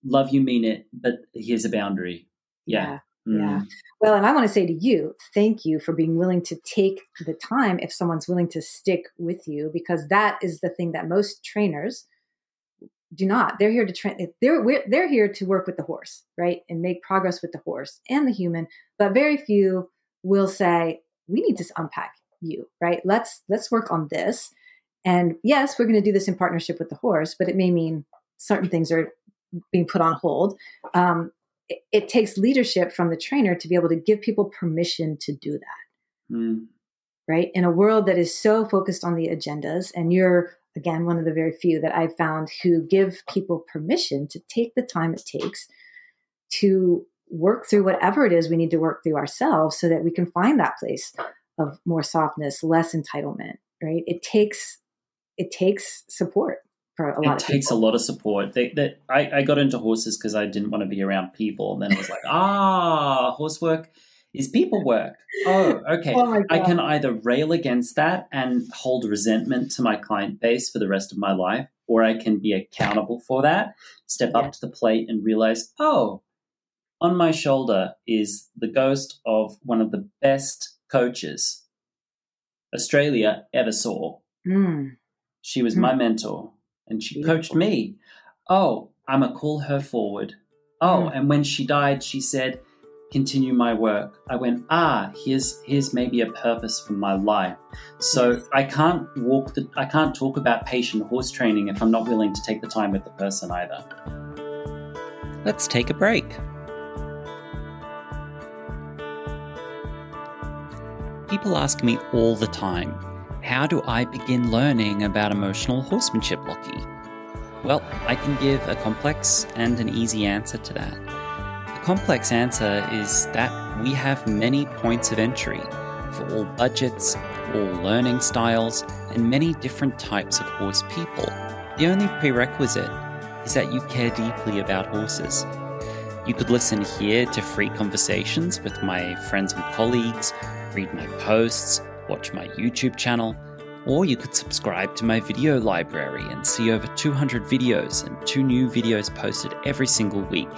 love you, mean it, but here's a boundary. Yeah. Well, and I want to say to you, thank you for being willing to take the time if someone's willing to stick with you, because that is the thing that most trainers do not. They're here to train. They're here to work with the horse, right? And make progress with the horse and the human, but very few will say, we need to unpack you, right? Let's work on this. And yes, we're going to do this in partnership with the horse, but it may mean certain things are being put on hold. It takes leadership from the trainer to be able to give people permission to do that, right? In a world that is so focused on the agendas, and you're, again, one of the very few that I've found who give people permission to take the time it takes to work through whatever it is we need to work through ourselves so that we can find that place of more softness, less entitlement, right? It takes support for a lot of people. It takes a lot of support. I got into horses because I didn't want to be around people. And then I was like, horse work is people work. Oh, okay. Oh, I can either rail against that and hold resentment to my client base for the rest of my life, or I can be accountable for that, step up to the plate and realize, on my shoulder is the ghost of one of the best coaches Australia ever saw. She was my mentor, and she coached me. I'm going to call her forward. And when she died, she said, continue my work, I went, here's maybe a purpose for my life. So I can't talk about patient horse training if I'm not willing to take the time with the person either. Let's take a break. People ask me all the time, how do I begin learning about emotional horsemanship, Lockie? Well, I can give a complex and an easy answer to that. The complex answer is that we have many points of entry for all budgets, all learning styles, and many different types of horse people. The only prerequisite is that you care deeply about horses. You could listen here to free conversations with my friends and colleagues, read my posts, watch my YouTube channel, or you could subscribe to my video library and see over 200 videos and 2 new videos posted every single week.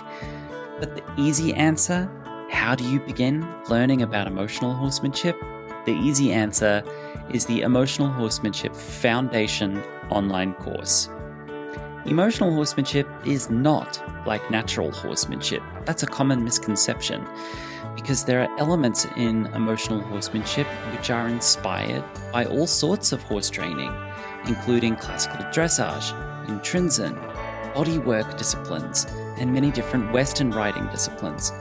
But the easy answer, how do you begin learning about emotional horsemanship? The easy answer is the Emotional Horsemanship Foundation online course. Emotional horsemanship is not like natural horsemanship. That's a common misconception, because there are elements in emotional horsemanship which are inspired by all sorts of horse training, including classical dressage, intrinsic, bodywork disciplines, and many different Western riding disciplines.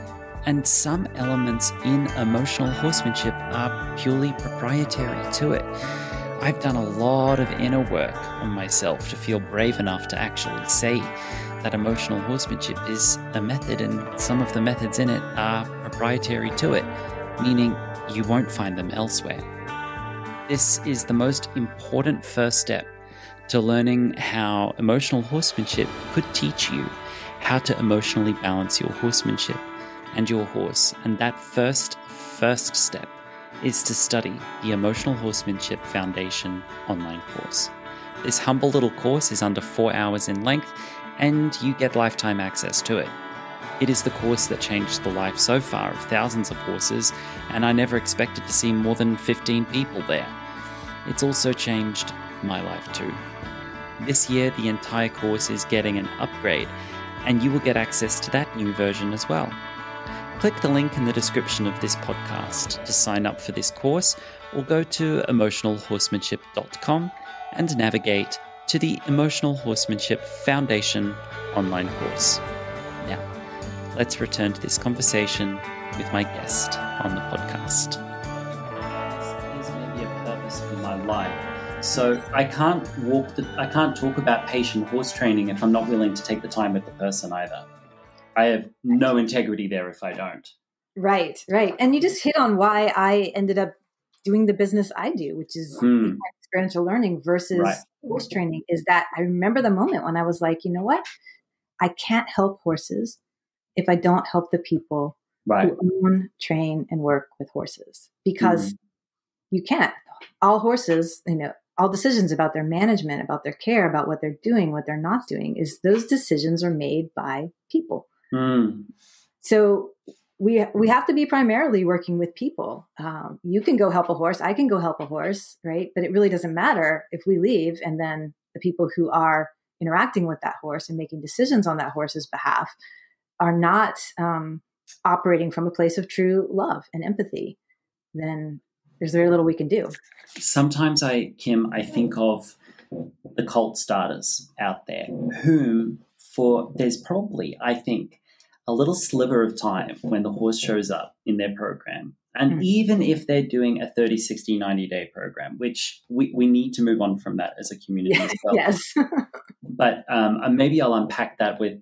And some elements in emotional horsemanship are purely proprietary to it. I've done a lot of inner work on myself to feel brave enough to actually say that emotional horsemanship is a method, and some of the methods in it are proprietary to it, meaning you won't find them elsewhere. This is the most important first step to learning how emotional horsemanship could teach you how to emotionally balance your horsemanship and your horse. And that first step is to study the Emotional Horsemanship Foundation online course. This humble little course is under 4 hours in length, and you get lifetime access to it. It is the course that changed the life so far of thousands of horses, and I never expected to see more than 15 people there. It's also changed my life too. This year, the entire course is getting an upgrade, and you will get access to that new version as well. Click the link in the description of this podcast to sign up for this course, or go to emotionalhorsemanship.com and navigate to the Emotional Horsemanship Foundation online course. Now, let's return to this conversation with my guest on the podcast. There's maybe a purpose for my life. So I can't talk about patient horse training if I'm not willing to take the time with the person either. I have no integrity there if I don't. Right. And you just hit on why I ended up doing the business I do, which is experiential learning versus horse training, is that I remember the moment when I was like, you know what? I can't help horses if I don't help the people who own, train, and work with horses, because you can't. All horses, all decisions about their management, about their care, about what they're doing, what they're not doing, those decisions are made by people. So we have to be primarily working with people. You can go help a horse. I can go help a horse, right? But it really doesn't matter if we leave and then the people who are interacting with that horse and making decisions on that horse's behalf are not operating from a place of true love and empathy. Then there's very little we can do. Sometimes I think of the cult starters out there whom there's probably, I think, a little sliver of time when the horse shows up in their program. And even if they're doing a 30, 60, 90-day program, which we need to move on from that as a community as well. Yes. But maybe I'll unpack that with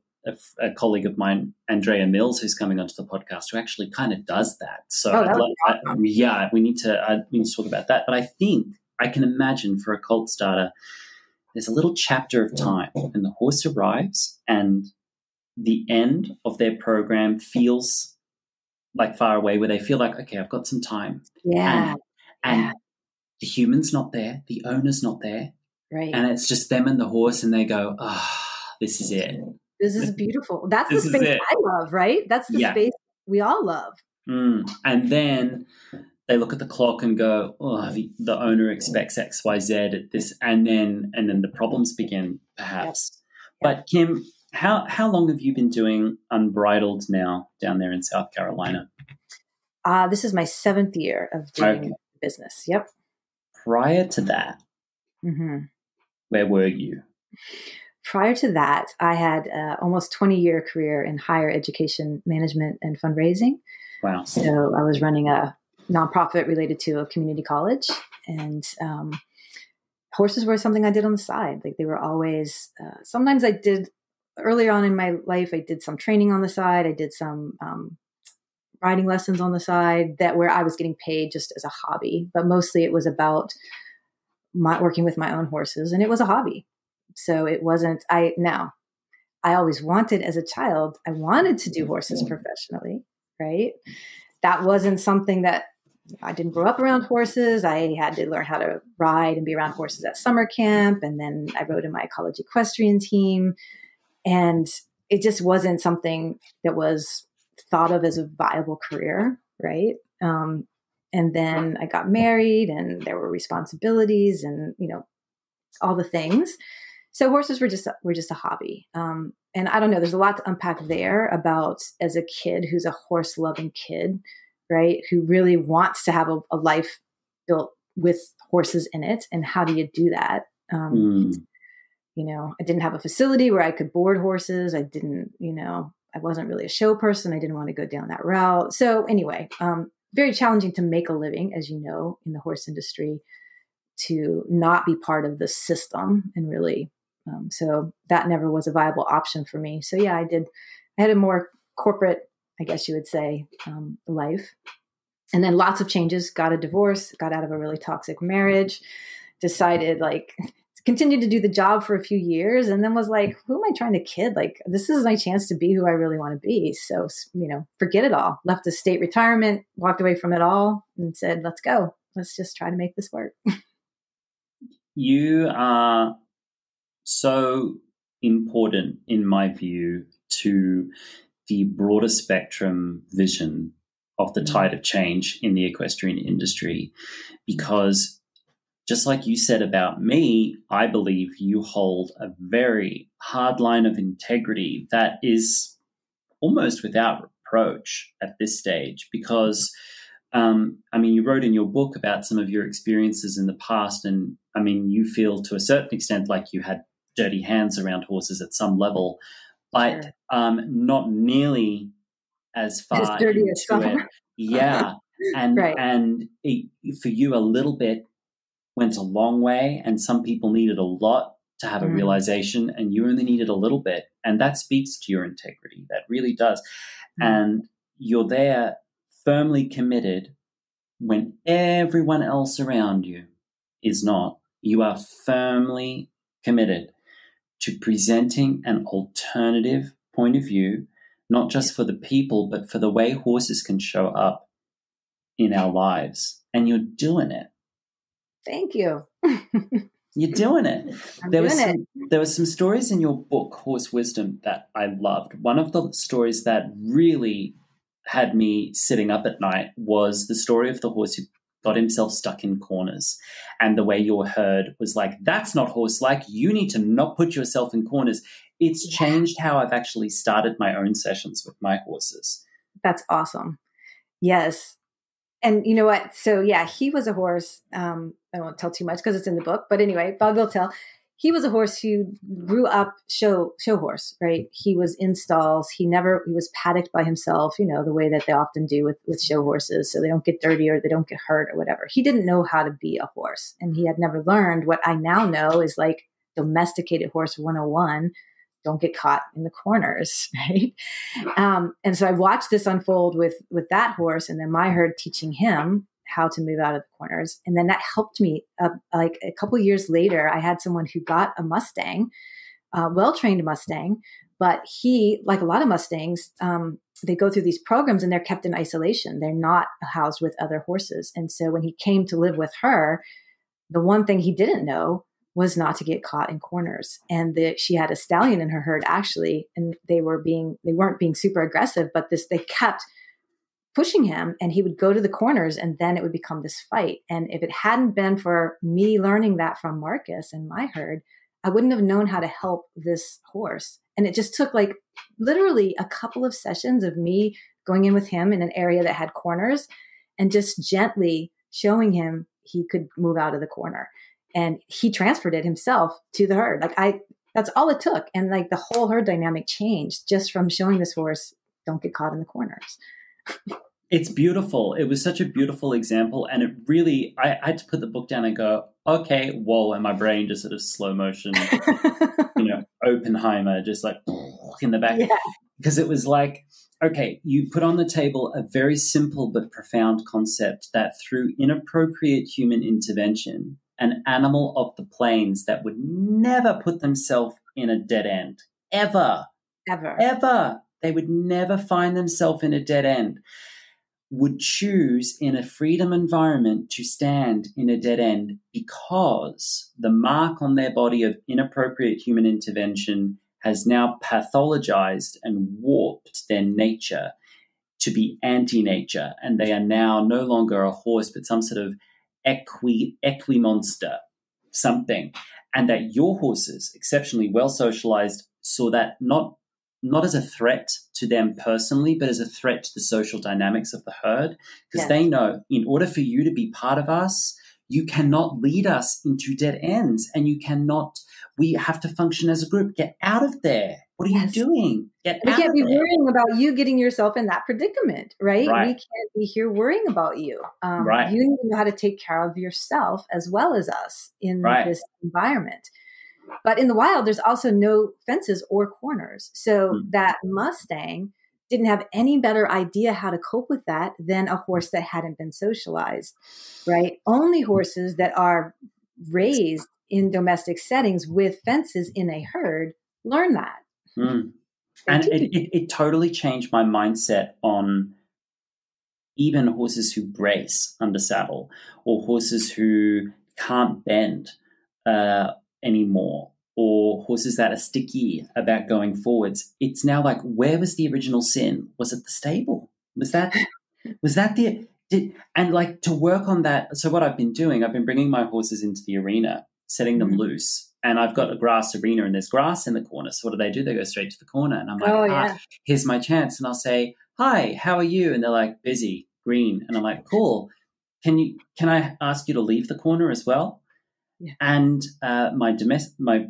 a colleague of mine, Andrea Mills, who's coming onto the podcast, who actually kind of does that. So we need to talk about that. But I think I can imagine for a cult starter, there's a little chapter of time when the horse arrives and the end of their program feels like far away, where they feel like, okay, I've got some time. Yeah. And the human's not there, the owner's not there. Right. And it's just them and the horse, and they go, this is it. This is beautiful. That's the space I love, right? That's the space we all love. And then they look at the clock and go, the owner expects X, Y, Z at this, and then the problems begin, perhaps. Yep. But Kim, How long have you been doing Unbridled now down there in South Carolina? This is my 7th year of doing business. Yep. Prior to that, where were you? Prior to that, I had almost 20-year career in higher education management and fundraising. Wow. So I was running a nonprofit related to a community college, and horses were something I did on the side. Like they were always, sometimes I did earlier on in my life, I did some training on the side. I did some riding lessons on the side where I was getting paid just as a hobby, but mostly it was about working with my own horses, and it was a hobby. So it wasn't, I always wanted as a child, I wanted to do horses professionally, right? That wasn't something that I didn't grow up around horses. I had to learn how to ride and be around horses at summer camp. And then I rode in my college equestrian team. And it just wasn't something that was thought of as a viable career, right? And then I got married and there were responsibilities and, all the things. So horses were just a hobby. And I don't know, there's a lot to unpack there about as a kid who's a horse loving kid, right? Who really wants to have a life built with horses in it. And how do you do that? I didn't have a facility where I could board horses. I didn't, I wasn't really a show person. I didn't want to go down that route. So anyway, very challenging to make a living, as you know, in the horse industry, to not be part of the system and really, so that never was a viable option for me. So yeah, I had a more corporate, I guess you would say, life. And then lots of changes, got a divorce, got out of a really toxic marriage, decided continued to do the job for a few years, and then was like, who am I trying to kid? Like, this is my chance to be who I really want to be. So, forget it all. Left a state retirement, walked away from it all and said, let's go. Let's just try to make this work. You are so important, in my view, to the broader spectrum vision of the tide of change in the equestrian industry, because just like you said about me, I believe you hold a very hard line of integrity that is almost without reproach at this stage, because you wrote in your book about some of your experiences in the past, and you feel to a certain extent like you had dirty hands around horses at some level, but not nearly as far as dirty as some. It. Yeah, and right. And for you, a little bit went a long way, and some people needed a lot to have a realization, and you only needed a little bit, and that speaks to your integrity. That really does. And you're there firmly committed when everyone else around you is not. You are firmly committed to presenting an alternative point of view, not just for the people, but for the way horses can show up in our lives. And you're doing it. Thank you. You're doing it. There were some stories in your book, Horse Wisdom, that I loved. One of the stories that really had me sitting up at night was the story of the horse who got himself stuck in corners. And the way your herd was like, that's not horse-like. You need to not put yourself in corners. It's changed how I've actually started my own sessions with my horses. That's awesome. Yes. And you know what? So yeah, he was a horse. I won't tell too much because it's in the book, but anyway, Bob will tell. He was a horse who grew up show horse, right? He was in stalls. He was paddocked by himself, the way that they often do with show horses. So they don't get dirty or they don't get hurt or whatever. He didn't know how to be a horse, and he had never learned what I now know is like domesticated horse 101. Don't get caught in the corners, right? And so I watched this unfold with that horse, and then my herd teaching him how to move out of the corners. And then that helped me. Like a couple of years later, I had someone who got a Mustang, well-trained Mustang, but he, like a lot of Mustangs, they go through these programs and they're kept in isolation. They're not housed with other horses. And so when he came to live with her, the one thing he didn't know was not to get caught in corners. And she had a stallion in her herd actually, and they weren't being super aggressive, but they kept pushing him, and he would go to the corners, and then it would become this fight. And if it hadn't been for me learning that from Marcus and my herd, I wouldn't have known how to help this horse. And it just took like literally a couple of sessions of me going in with him in an area that had corners and just gently showing him he could move out of the corner. And he transferred it himself to the herd. That's all it took. And like the whole herd dynamic changed just from showing this horse, don't get caught in the corners. It's beautiful. It was such a beautiful example. And it really, I had to put the book down and go, okay, whoa. And my brain just sort of slow motion, Oppenheimer, just like in the back. Yeah. Because it was like, okay, you put on the table a very simple but profound concept that through inappropriate human intervention, an animal of the plains that would never put themselves in a dead end, ever, they would never find themselves in a dead end, would choose in a freedom environment to stand in a dead end because the mark on their body of inappropriate human intervention has now pathologized and warped their nature to be anti-nature. And they are now no longer a horse, but some sort of equimonster, something. And that your horses, exceptionally well socialized, saw that not as a threat to them personally, but as a threat to the social dynamics of the herd, because they know in order for you to be part of us, you cannot lead us into dead ends, and we have to function as a group. Get out of there. What are you doing? We can't be worrying about you getting yourself in that predicament, right? We can't be here worrying about you. You need to know how to take care of yourself as well as us in this environment. But in the wild, there's also no fences or corners. So that Mustang didn't have any better idea how to cope with that than a horse that hadn't been socialized, right? Only horses that are raised in domestic settings with fences in a herd learn that. And it totally changed my mindset on even horses who brace under saddle or horses who can't bend anymore, or horses that are sticky about going forwards. It's now like, where was the original sin? Was it the stable? Was that and like to work on that. So what I've been doing, I've been bringing my horses into the arena, setting them loose, and I've got a grass arena and there's grass in the corner. So what do? They go straight to the corner, and I'm like, here's my chance. And I'll say, hi, how are you? And they're like, busy, green. And I'm like, cool. Can I ask you to leave the corner as well? Yeah. And my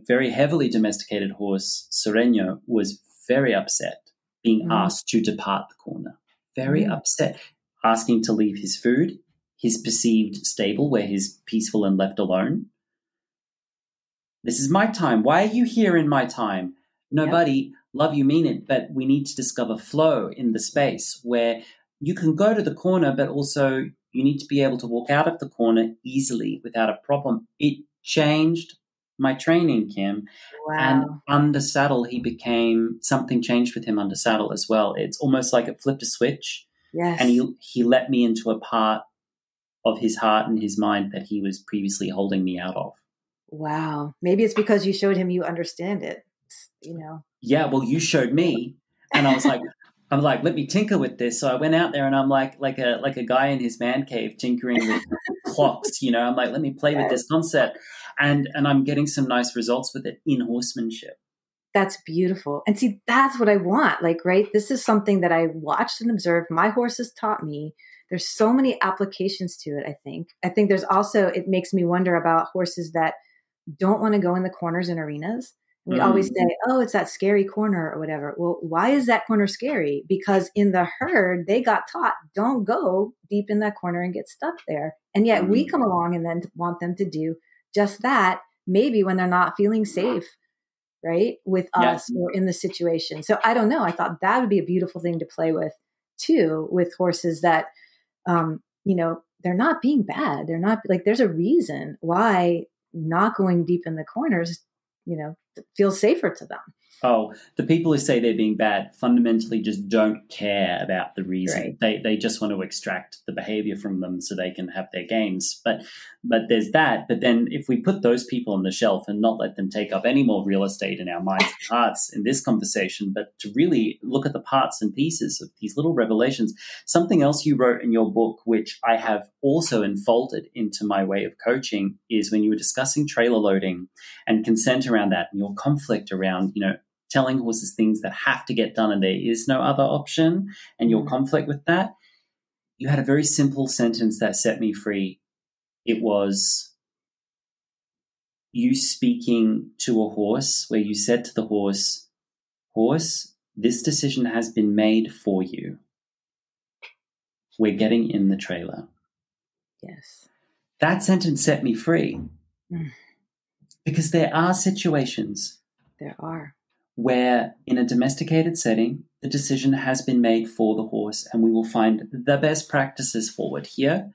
very heavily domesticated horse, Sereno, was very upset being asked to depart the corner. Very upset, asking to leave his food, his perceived stable where he's peaceful and left alone. This is my time. Why are you here in my time? No, buddy, love you, mean it, but we need to discover flow in the space where you can go to the corner, but also you need to be able to walk out of the corner easily without a problem. It changed my training, Kim. Wow. And under saddle, something changed with him under saddle as well. It's almost like it flipped a switch. Yes. And he let me into a part of his heart and his mind that he was previously holding me out of. Wow. Maybe it's because you showed him you understand it, Yeah, well, you showed me. And I was like, let me tinker with this. So I went out there and I'm like a guy in his man cave tinkering with clocks, I'm like, let me play with this concept. And I'm getting some nice results with it in horsemanship. That's beautiful. And see, that's what I want. This is something that I watched and observed. My horses taught me. There's so many applications to it, I think. I think there's also, it makes me wonder about horses that don't want to go in the corners in arenas. We always say, oh, it's that scary corner or whatever. Well, why is that corner scary? Because in the herd, they got taught, don't go deep in that corner and get stuck there. And yet we come along and then want them to do just that, maybe when they're not feeling safe, right, with us or in the situation. So I don't know. I thought that would be a beautiful thing to play with too, with horses that, they're not being bad. They're not there's a reason why not going deep in the corners, feels safer to them. Oh, the people who say they're being bad fundamentally just don't care about the reason. Right. They just want to extract the behavior from them so they can have their gains. But there's that. But then if we put those people on the shelf and not let them take up any more real estate in our minds and hearts in this conversation, but to really look at the parts and pieces of these little revelations, something else you wrote in your book, which I have also enfolded into my way of coaching, is when you were discussing trailer loading and consent around that and your conflict around, telling horses things that have to get done and there is no other option, and your conflict with that, you had a very simple sentence that set me free. It was you speaking to a horse where you said to the horse, this decision has been made for you. We're getting in the trailer. Yes. That sentence set me free because there are situations. There are. Where in a domesticated setting, the decision has been made for the horse and we will find the best practices forward here.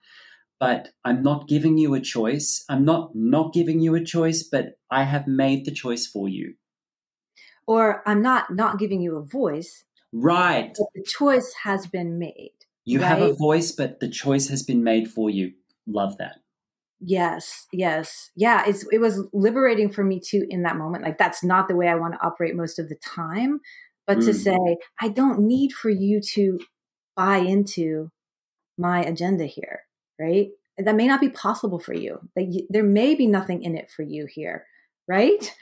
But I'm not giving you a choice. I'm not giving you a choice, but I have made the choice for you. Or I'm not giving you a voice. Right. But the choice has been made. You have a voice, but the choice has been made for you. Love that. Yes. Yeah. It was liberating for me too in that moment. Like, that's not the way I want to operate most of the time, but to say, I don't need for you to buy into my agenda here. Right. That may not be possible for you. There may be nothing in it for you here. Right.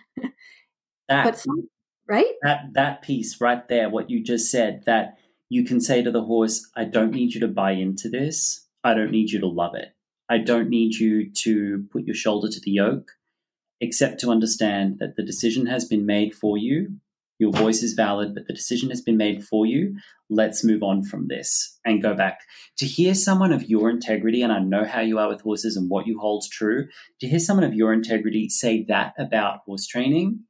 Right. That piece right there, what you just said, that you can say to the horse, I don't need you to buy into this. I don't need you to love it. I don't need you to put your shoulder to the yoke, except to understand that the decision has been made for you. Your voice is valid, but the decision has been made for you. Let's move on from this and go back. To hear someone of your integrity, and I know how you are with horses and what you hold true, to hear someone of your integrity say that about horse training,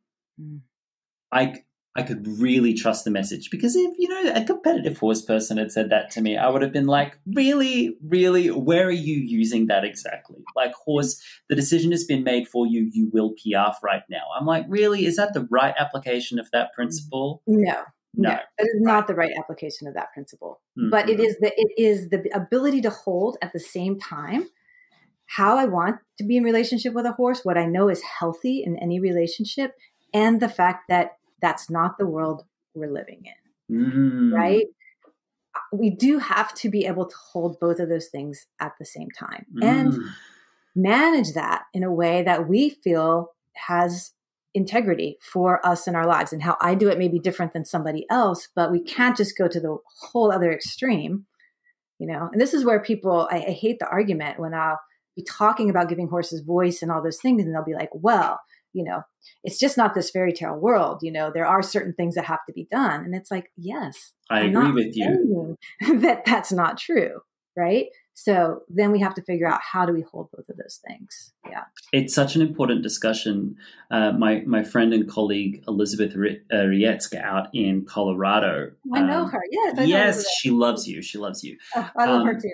I could really trust the message, because if, a competitive horse person had said that to me, I would have been like, really, really, where are you using that exactly? Like, horse, the decision has been made for you. You will piaffe right now. I'm like, really? Is that the right application of that principle? No, that is not the right application of that principle. But it is the ability to hold at the same time how I want to be in relationship with a horse, what I know is healthy in any relationship, and the fact that that's not the world we're living in, right? We do have to be able to hold both of those things at the same time and manage that in a way that we feel has integrity for us in our lives. And how I do it may be different than somebody else, but we can't just go to the whole other extreme, And this is where people, I hate the argument when I'll be talking about giving horses voice and all those things, and they'll be like, well, it's just not this fairy tale world. There are certain things that have to be done. And it's like, yes, I agree with you. That's not true. Right. So then we have to figure out, how do we hold both of those things? Yeah. It's such an important discussion. My friend and colleague, Elizabeth Rietzka, out in Colorado. I know her. Yes. Yes. She loves you. She loves you. Oh, I love her too.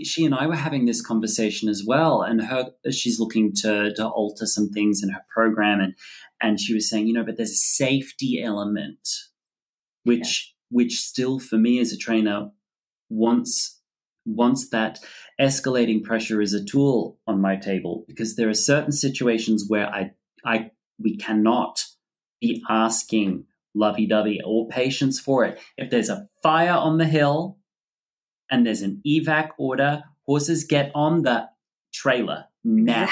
She and I were having this conversation as well, and she's looking to alter some things in her program, and she was saying, but there's a safety element, which still for me as a trainer, once that escalating pressure is a tool on my table, because there are certain situations where we cannot be asking lovey-dovey or patience for it. If there's a fire on the hill and there's an evac order, horses get on the trailer now.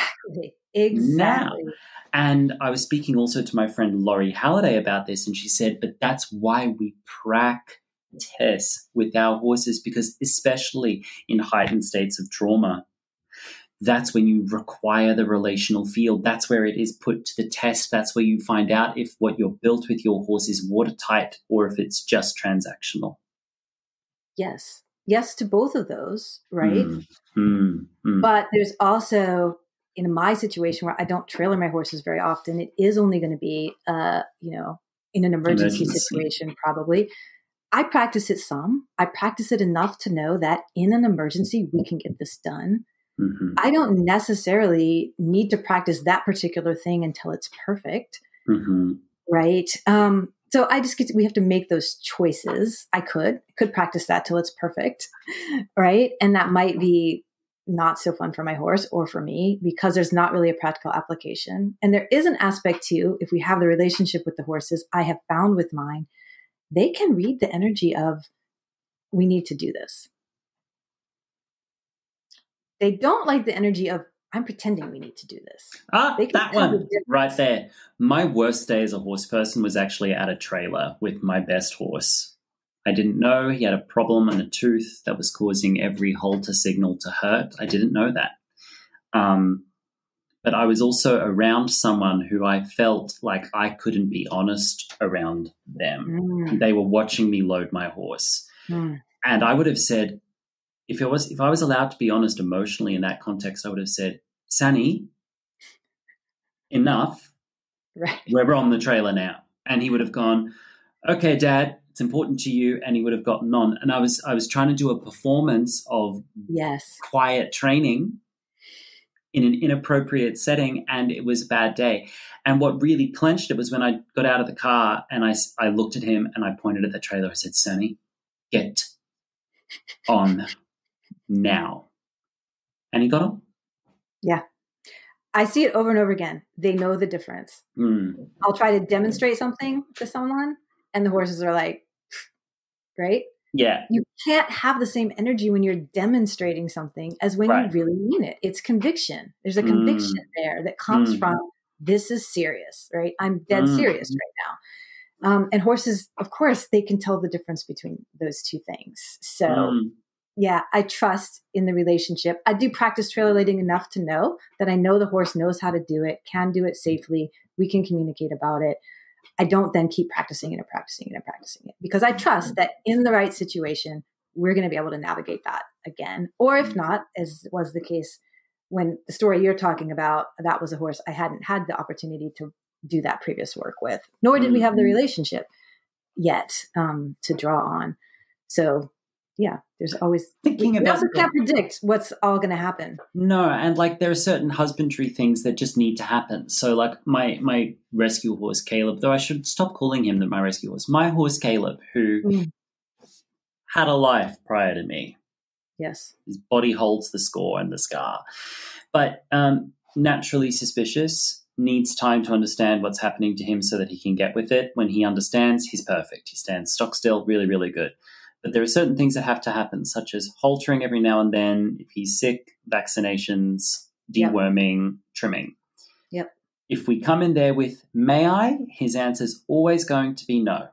Exactly. Now. And I was speaking also to my friend Laurie Halliday about this, and she said, but that's why we practice with our horses, because especially in heightened states of trauma, that's when you require the relational field. That's where it is put to the test. That's where you find out if what you're built with your horse is watertight or if it's just transactional. Yes to both of those, right? But there's also, in my situation where I don't trailer my horses very often, it is only going to be, in an emergency situation, probably. I practice it some. I practice it enough to know that in an emergency, we can get this done. I don't necessarily need to practice that particular thing until it's perfect. Right. So we have to make those choices. I could practice that till it's perfect. Right. And that might be not so fun for my horse or for me because there's not really a practical application. And there is an aspect too, if we have the relationship with the horses, I have found with mine, they can read the energy of, we need to do this. They don't like the energy of, I'm pretending we need to do this. That one right there. My worst day as a horse person was actually at a trailer with my best horse. I didn't know he had a problem in a tooth that was causing every halter signal to hurt. I didn't know that. But I was also around someone who I felt like I couldn't be honest around them. They were watching me load my horse. And I would have said, if I was allowed to be honest emotionally in that context, I would have said, Sunny, enough. Right. We're on the trailer now. And he would have gone, okay, Dad, it's important to you. And he would have gotten on. And I was trying to do a performance of quiet training in an inappropriate setting, and it was a bad day. And what really clenched it was when I got out of the car and I looked at him and I pointed at the trailer. I said, Sunny, get on now. And he got on. Yeah. I see it over and over again. They know the difference. I'll try to demonstrate something to someone and the horses are like, right? Yeah. You can't have the same energy when you're demonstrating something as when you really mean it. It's conviction. There's a conviction there that comes from, this is serious, right? I'm dead serious right now. And horses, of course, they can tell the difference between those two things. So yeah, I trust in the relationship. I do practice trailer leading enough to know that I know the horse knows how to do it, can do it safely. We can communicate about it. I don't then keep practicing it because I trust that in the right situation, we're going to be able to navigate that again. Or if not, as was the case when the story you're talking about, that was a horse I hadn't had the opportunity to do that previous work with, nor did we have the relationship yet to draw on. So yeah, there's always thinking about. We also can't predict what's all going to happen. No, and like there are certain husbandry things that just need to happen. So like my rescue horse Caleb, though I should stop calling him my rescue horse. My horse Caleb, who had a life prior to me. Yes, his body holds the score and the scar, but naturally suspicious. Needs time to understand what's happening to him so that he can get with it. When he understands, he's perfect. He stands stock still, really, really good. But there are certain things that have to happen, such as haltering every now and then. If he's sick, vaccinations, deworming, trimming. Yep. If we come in there with, may I? His answer's always going to be no.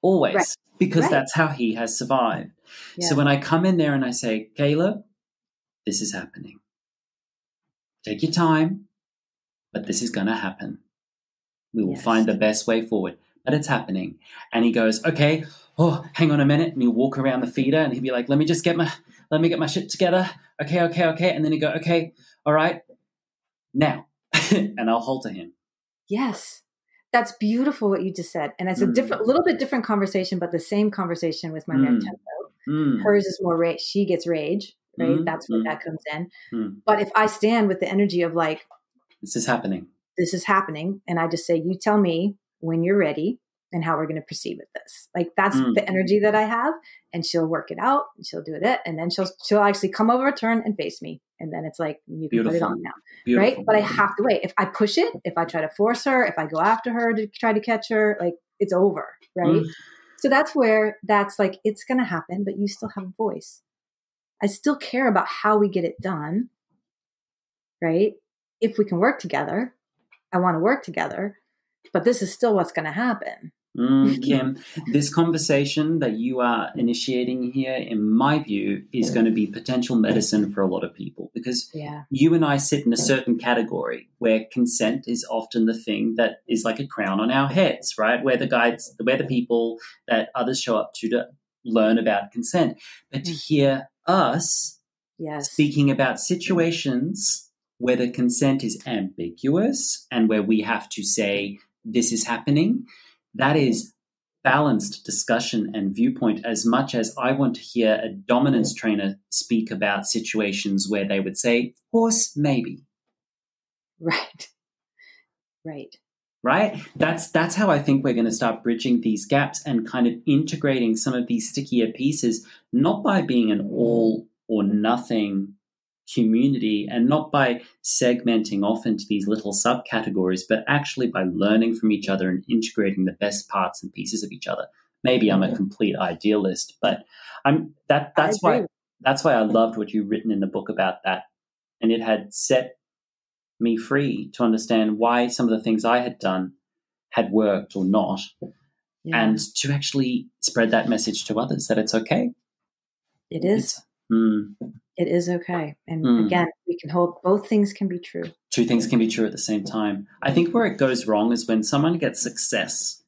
Always. Because that's how he has survived. Yeah. So when I come in there and I say, Caleb, this is happening. Take your time, but this is going to happen. We will find the best way forward. But it's happening. And he goes, okay, hang on a minute. And he'll walk around the feeder and he'll be like, let me get my shit together. Okay. And then he'll go, okay, all right, now. And I'll halter him. Yes. That's beautiful what you just said. And it's a little bit different conversation, but the same conversation with my mare Tempo. Hers is more rage. She gets rage, right? That's where that comes in. But if I stand with the energy of like, this is happening. And I just say, you tell me when you're ready and how we're going to proceed with this. Like that's the energy that I have, and she'll work it out and she'll do it. And then she'll actually come over, turn and face me. And then it's like, you can put it on now. Right. But I have to wait. If I push it, if I try to force her, if I go after her to try to catch her, like it's over. Right. So that's where that's like, it's going to happen, but you still have a voice. I still care about how we get it done. Right. If we can work together, I want to work together. But this is still what's going to happen. Kim, this conversation that you are initiating here, in my view, is going to be potential medicine for a lot of people because you and I sit in a certain category where consent is often the thing that is like a crown on our heads, right? We're the people that others show up to learn about consent. But to hear us speaking about situations where the consent is ambiguous and where we have to say, this is happening, that is balanced discussion and viewpoint as much as I want to hear a dominance trainer speak about situations where they would say, horse, maybe. Right. right? That's how I think we're going to start bridging these gaps and kind of integrating some of these stickier pieces, not by being an all or nothing community and not by segmenting off into these little subcategories, but actually by learning from each other and integrating the best parts and pieces of each other. Maybe I'm a complete idealist, but that's why I loved what you've written in the book about that. And it had set me free to understand why some of the things I had done had worked or not, and to actually spread that message to others that it's okay. It is. It is okay. And again, we can hold both things can be true. Two things can be true at the same time. I think where it goes wrong is when someone gets success.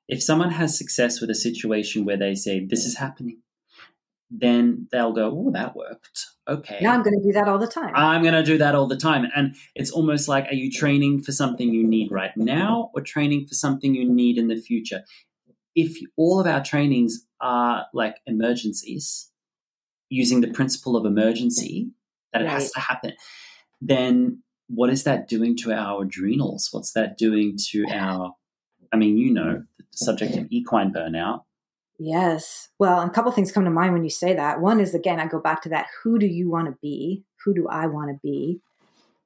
If someone has success with a situation where they say, this is happening, then they'll go, oh, that worked. Okay. Now I'm going to do that all the time. I'm going to do that all the time. And it's almost like, are you training for something you need right now or training for something you need in the future? If all of our trainings are like emergencies, using the principle of emergency, that it has to happen, then what is that doing to our adrenals? What's that doing to our, the subject of equine burnout? Yes. Well, a couple of things come to mind when you say that. One is, again, I go back to that. Who do you want to be? Who do I want to be?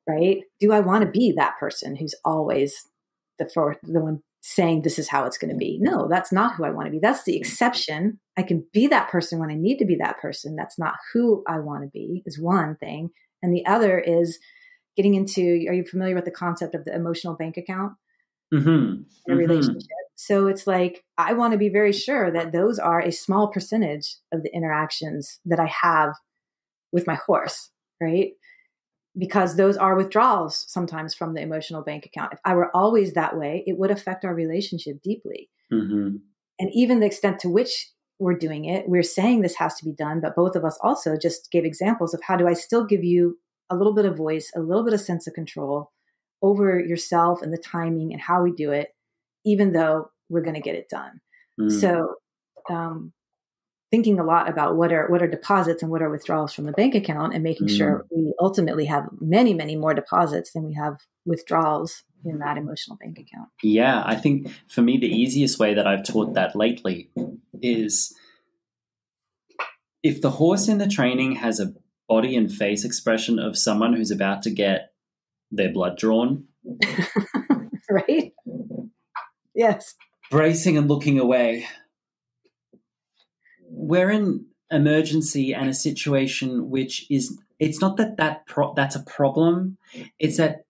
Right? Do I want to be that person who's always the one saying this is how it's going to be? No, that's not who I want to be. That's the exception. I can be that person when I need to be that person. That's not who I want to be, is one thing. And the other is getting into, are you familiar with the concept of the emotional bank account? In a relationship. So it's like, I want to be very sure that those are a small percentage of the interactions that I have with my horse, right? Because those are withdrawals sometimes from the emotional bank account. If I were always that way, it would affect our relationship deeply. And even the extent to which we're doing it, we're saying this has to be done, but both of us also just gave examples of how do I still give you a little bit of voice, a little bit of sense of control over yourself and the timing and how we do it, even though we're going to get it done. So thinking a lot about what are deposits and what are withdrawals from the bank account, and making sure we ultimately have many, many more deposits than we have withdrawals in that emotional bank account. Yeah, I think for me, the easiest way that I've taught that lately is if the horse in the training has a body and face expression of someone who's about to get their blood drawn. Right? Yes. Bracing and looking away. We're in emergency and a situation which is, it's not that's a problem. It's that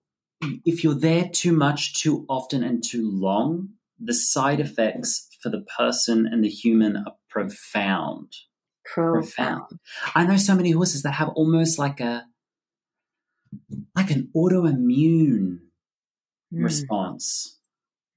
if you're there too much, too often, and too long, the side effects for the person and the human are profound. Profound. I know so many horses that have almost like an autoimmune response.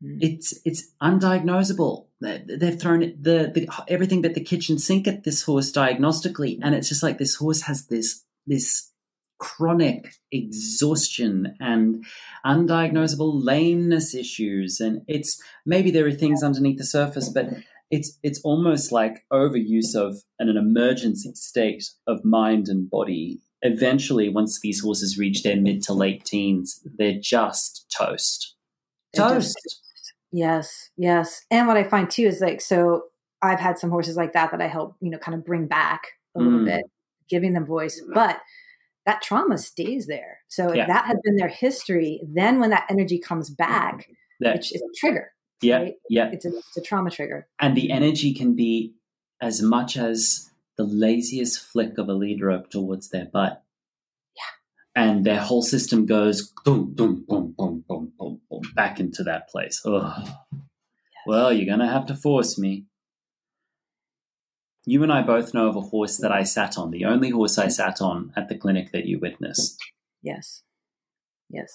It's undiagnosable. They've thrown the everything but the kitchen sink at this horse diagnostically, and it's just like this horse has this chronic exhaustion and undiagnosable lameness issues, and it's maybe there are things underneath the surface, but it's almost like overuse of an emergency state of mind and body. Eventually, once these horses reach their mid to late teens, they're just toast. Yes. And what I find too is like, so I've had some horses like that I help, kind of bring back a little bit, giving them voice, but that trauma stays there. So if that had been their history, then when that energy comes back, it's a trigger. Yeah. Right? Yeah. It's a trauma trigger. And the energy can be as much as the laziest flick of a lead rope towards their butt. Yeah. And their whole system goes boom, boom, boom, boom, boom, boom, boom, back into that place. Oh, yes. Well, you're going to have to force me. You and I both know of a horse that I sat on, the only horse I sat on at the clinic that you witnessed. Yes.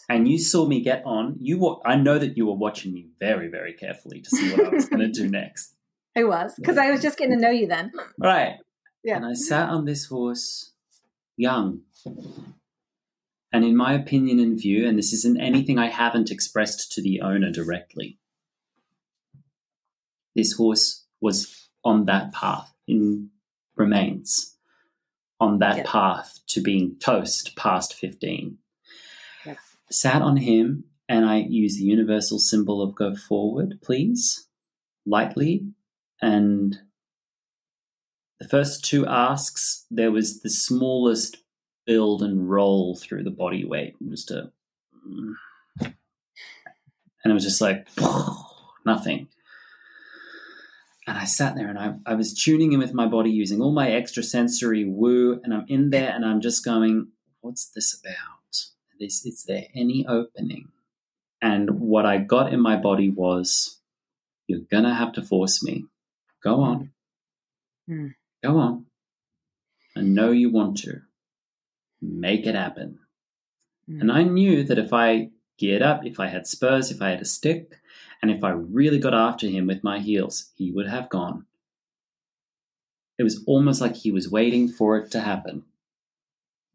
And you saw me get on. I know that you were watching me very, very carefully to see what I was going to do next. I was, because I was just getting to know you then. Right. Yeah. And I sat on this horse young. And in my opinion and view, and this isn't anything I haven't expressed to the owner directly, this horse was on that path, remains on that path to being toast past 15. Yeah. Sat on him, and I use the universal symbol of go forward, please, lightly. And the first two asks, there was the smallest build and roll through the body weight, and it was just like nothing. And I sat there and I was tuning in with my body using all my extrasensory woo, and I'm in there and I'm just going, what's this about? Is there any opening? And what I got in my body was, you're going to have to force me. Go on. Go on. I know you want to. Make it happen. And I knew that if I geared up, if I had spurs, if I had a stick, and if I really got after him with my heels, he would have gone. It was almost like he was waiting for it to happen.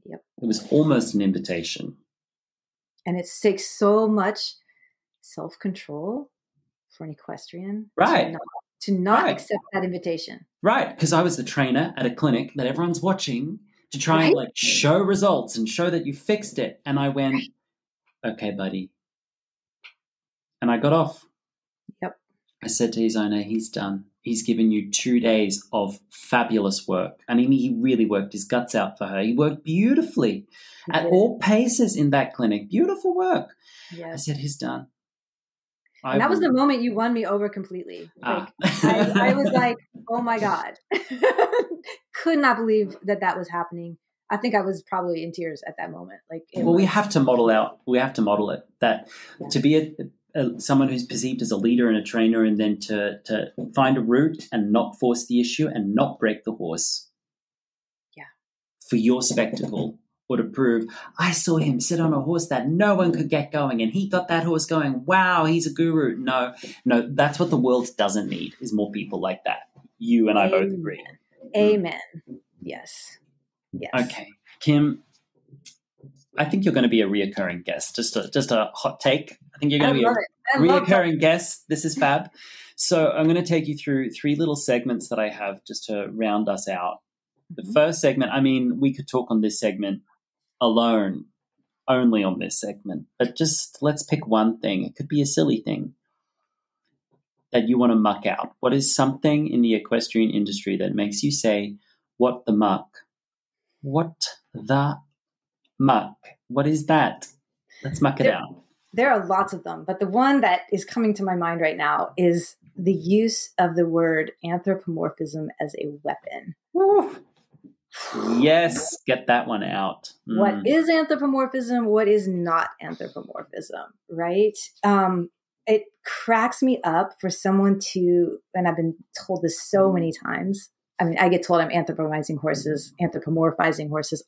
Yep. It was almost an invitation. And it takes so much self-control for an equestrian to not accept that invitation. Right, because I was the trainer at a clinic that everyone's watching to try and like show results and show that you fixed it. And I went, okay, buddy. And I got off. Yep. I said to his owner, he's done. He's given you 2 days of fabulous work. I mean, he really worked his guts out for her. He worked beautifully at all paces in that clinic. Beautiful work. Yes. I said, he's done. And that was the moment you won me over completely. Like, I was like, oh my God. Could not believe that was happening. I think I was probably in tears at that moment. We have to model it, that to be someone who's perceived as a leader and a trainer, and then to find a route and not force the issue and not break the horse. Yeah. For your spectacle, or to prove, I saw him sit on a horse that no one could get going and he got that horse going. Wow, he's a guru. No, that's what the world doesn't need, is more people like that. You and I both agree. Amen. Yes. Yes. Okay. Kim, I think you're going to be a reoccurring guest. Just a hot take. I think you're going to be a reoccurring guest. This is fab. So I'm going to take you through 3 little segments that I have just to round us out. The first segment, I mean, we could talk on this segment alone, only on this segment, but just let's pick one thing. It could be a silly thing that you want to muck out. What is something in the equestrian industry that makes you say, what the muck? What the muck? What is that? Let's muck it out. There are lots of them, but the one that is coming to my mind right now is the use of the word anthropomorphism as a weapon. Ooh. Yes, get that one out. What is anthropomorphism? What is not anthropomorphism, right? It cracks me up for someone to, and I've been told this so many times. I mean, I get told I'm anthropomorphizing horses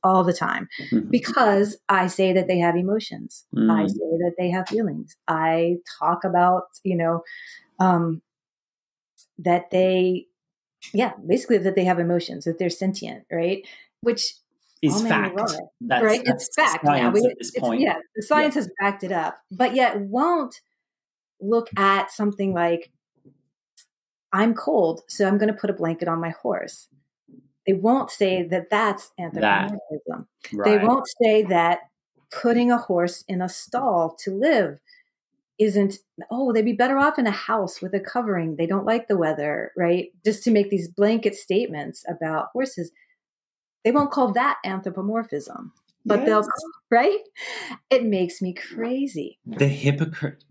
all the time because I say that they have emotions. I say that they have feelings. I talk about, that they, basically that they have emotions, that they're sentient, right? Which is fact. Right? It's fact. The science has backed it up, but yet won't look at something like, I'm cold, so I'm going to put a blanket on my horse. They won't say that that's anthropomorphism. Right. They won't say that putting a horse in a stall to live isn't, they'd be better off in a house with a covering. They don't like the weather, right? Just to make these blanket statements about horses. They won't call that anthropomorphism. But they'll, right? It makes me crazy. The hypocrite.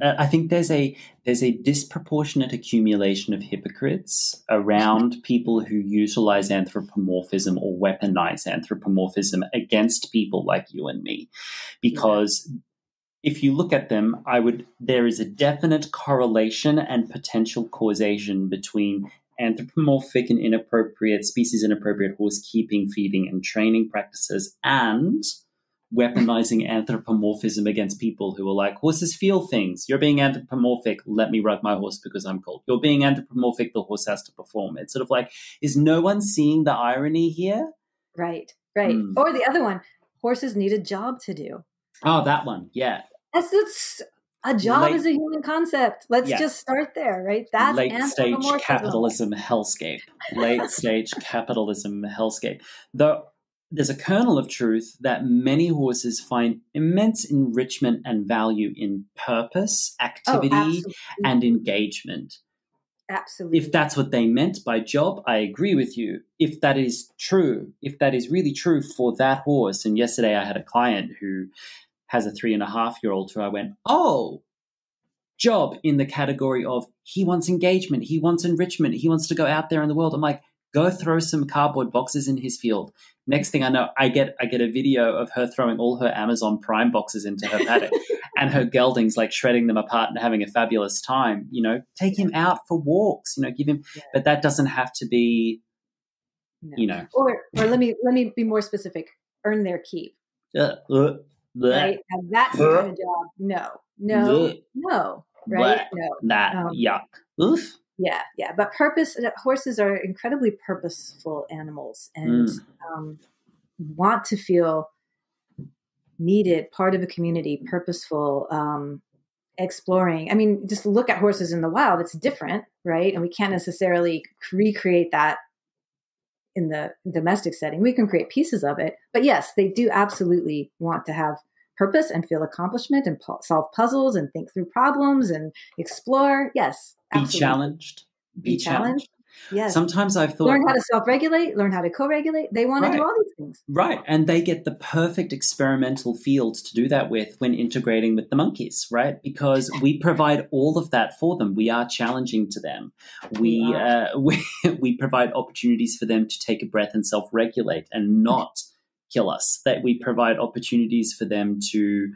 I think there's a disproportionate accumulation of hypocrites around people who utilize anthropomorphism or weaponize anthropomorphism against people like you and me, because if you look at them, there is a definite correlation and potential causation between anthropomorphic and inappropriate, species inappropriate horse keeping, feeding, and training practices, and weaponizing anthropomorphism against people who are like, horses feel things. You're being anthropomorphic. Let me rug my horse because I'm cold. You're being anthropomorphic. The horse has to perform. It's sort of like, is no one seeing the irony here? Right. Or the other one, horses need a job to do. Oh, that one. Yeah. That's a job is a human concept. Let's just start there, right? That's late-stage capitalism hellscape. Late-stage capitalism hellscape. there's a kernel of truth that many horses find immense enrichment and value in purpose, activity, and engagement. Absolutely. If that's what they meant by job, I agree with you. If that is true, if that is really true for that horse, and yesterday I had a client who has a 3.5-year-old who I went, oh, job in the category of he wants engagement, he wants enrichment, he wants to go out there in the world. I'm like, go throw some cardboard boxes in his field. Next thing I know, I get a video of her throwing all her Amazon Prime boxes into her paddock and her geldings like shredding them apart and having a fabulous time. You know, take him out for walks, you know, give him, but that doesn't have to be, you know. Or let me be more specific, earn their keep. Right? And that's the kind of job. No, right? No. Yuck. Oof. Yeah. But horses are incredibly purposeful animals and want to feel needed, part of a community, purposeful, exploring. I mean, just look at horses in the wild. It's different, right? And we can't necessarily recreate that in the domestic setting. We can create pieces of it. But yes, they do absolutely want to have purpose and feel accomplishment and solve puzzles and think through problems and explore. Yes. Absolutely. Be challenged. Yes. Sometimes I've thought, learn how to self-regulate, learn how to co-regulate. They want to do all these things. Right. And they get the perfect experimental fields to do that with when integrating with the monkeys, right? Because we provide all of that for them. We are challenging to them. We provide opportunities for them to take a breath and self-regulate and not kill us. That we provide opportunities for them to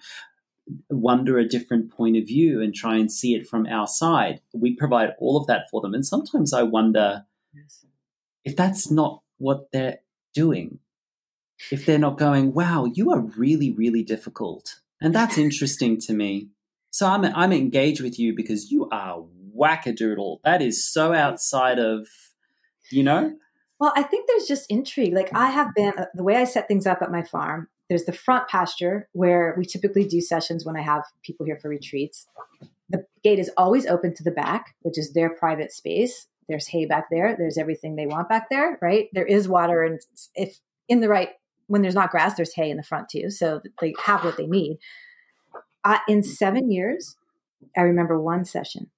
wonder a different point of view and try and see it from our side. We provide all of that for them. And sometimes I wonder if that's not what they're doing, if they're not going, wow, you are really, really difficult. And that's interesting to me. So I'm engaged with you because you are wackadoodle. That is so outside of, you know? Well, I think there's just intrigue. Like I have been, the way I set things up at my farm, there's the front pasture where we typically do sessions when I have people here for retreats. The gate is always open to the back, which is their private space. There's hay back there. There's everything they want back there, right? There is water. And if in the right, when there's not grass, there's hay in the front too. So they have what they need. In 7 years, I remember one session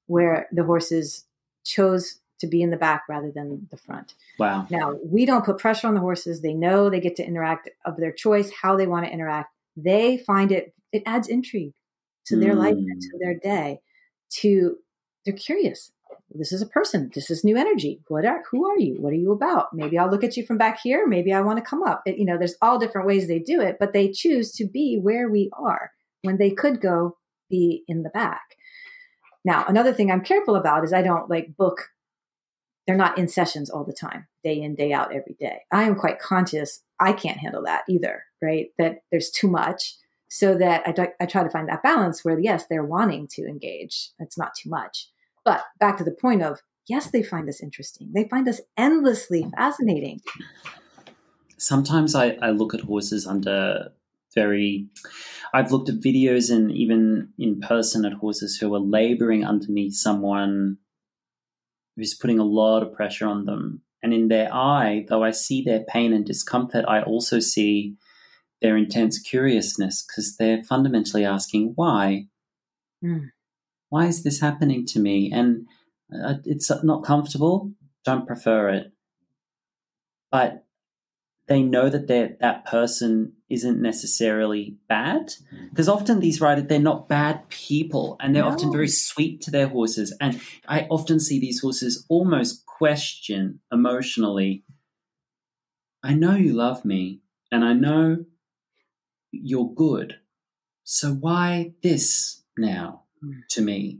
where the horses chose to be in the back rather than the front. Wow. Now, we don't put pressure on the horses. They know they get to interact of their choice, how they want to interact. They find it adds intrigue to their life and to their day. They're curious. This is a person. This is new energy. Who are you? What are you about? Maybe I'll look at you from back here. Maybe I want to come up. There's all different ways they do it, but they choose to be where we are when they could go be in the back. Now, another thing I'm careful about is I don't book. They're not in sessions all the time, day in, day out, every day. I am quite conscious. I can't handle that either, right? That there's too much, so that I try to find that balance where, yes, they're wanting to engage. It's not too much. But back to the point of, yes, they find us interesting. They find us endlessly fascinating. Sometimes I look at horses I've looked at videos and even in person at horses who are laboring underneath someone who's putting a lot of pressure on them. And in their eye, though I see their pain and discomfort, I also see their intense curiousness because they're fundamentally asking, why? Why is this happening to me? And it's not comfortable. Don't prefer it. But they know that that person isn't necessarily bad, because often these riders, they're not bad people, and they're often very sweet to their horses. And I often see these horses almost question emotionally, I know you love me and I know you're good, so why this now to me?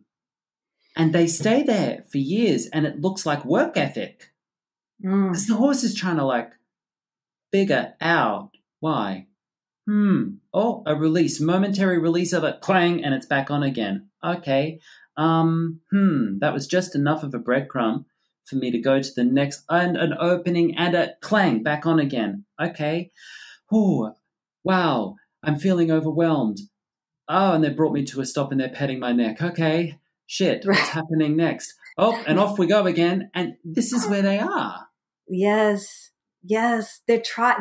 And they stay there for years, and it looks like work ethic because the horse is trying to figure out why. Oh, a release, momentary release of it, clang, and it's back on again. Okay. That was just enough of a breadcrumb for me to go to the next, and an opening and a clang, back on again. Okay. Oh, wow. I'm feeling overwhelmed. Oh, and they brought me to a stop and they're petting my neck. Okay. Shit. What's happening next? Oh, and off we go again. And this is where they are. Yes. Yes, they try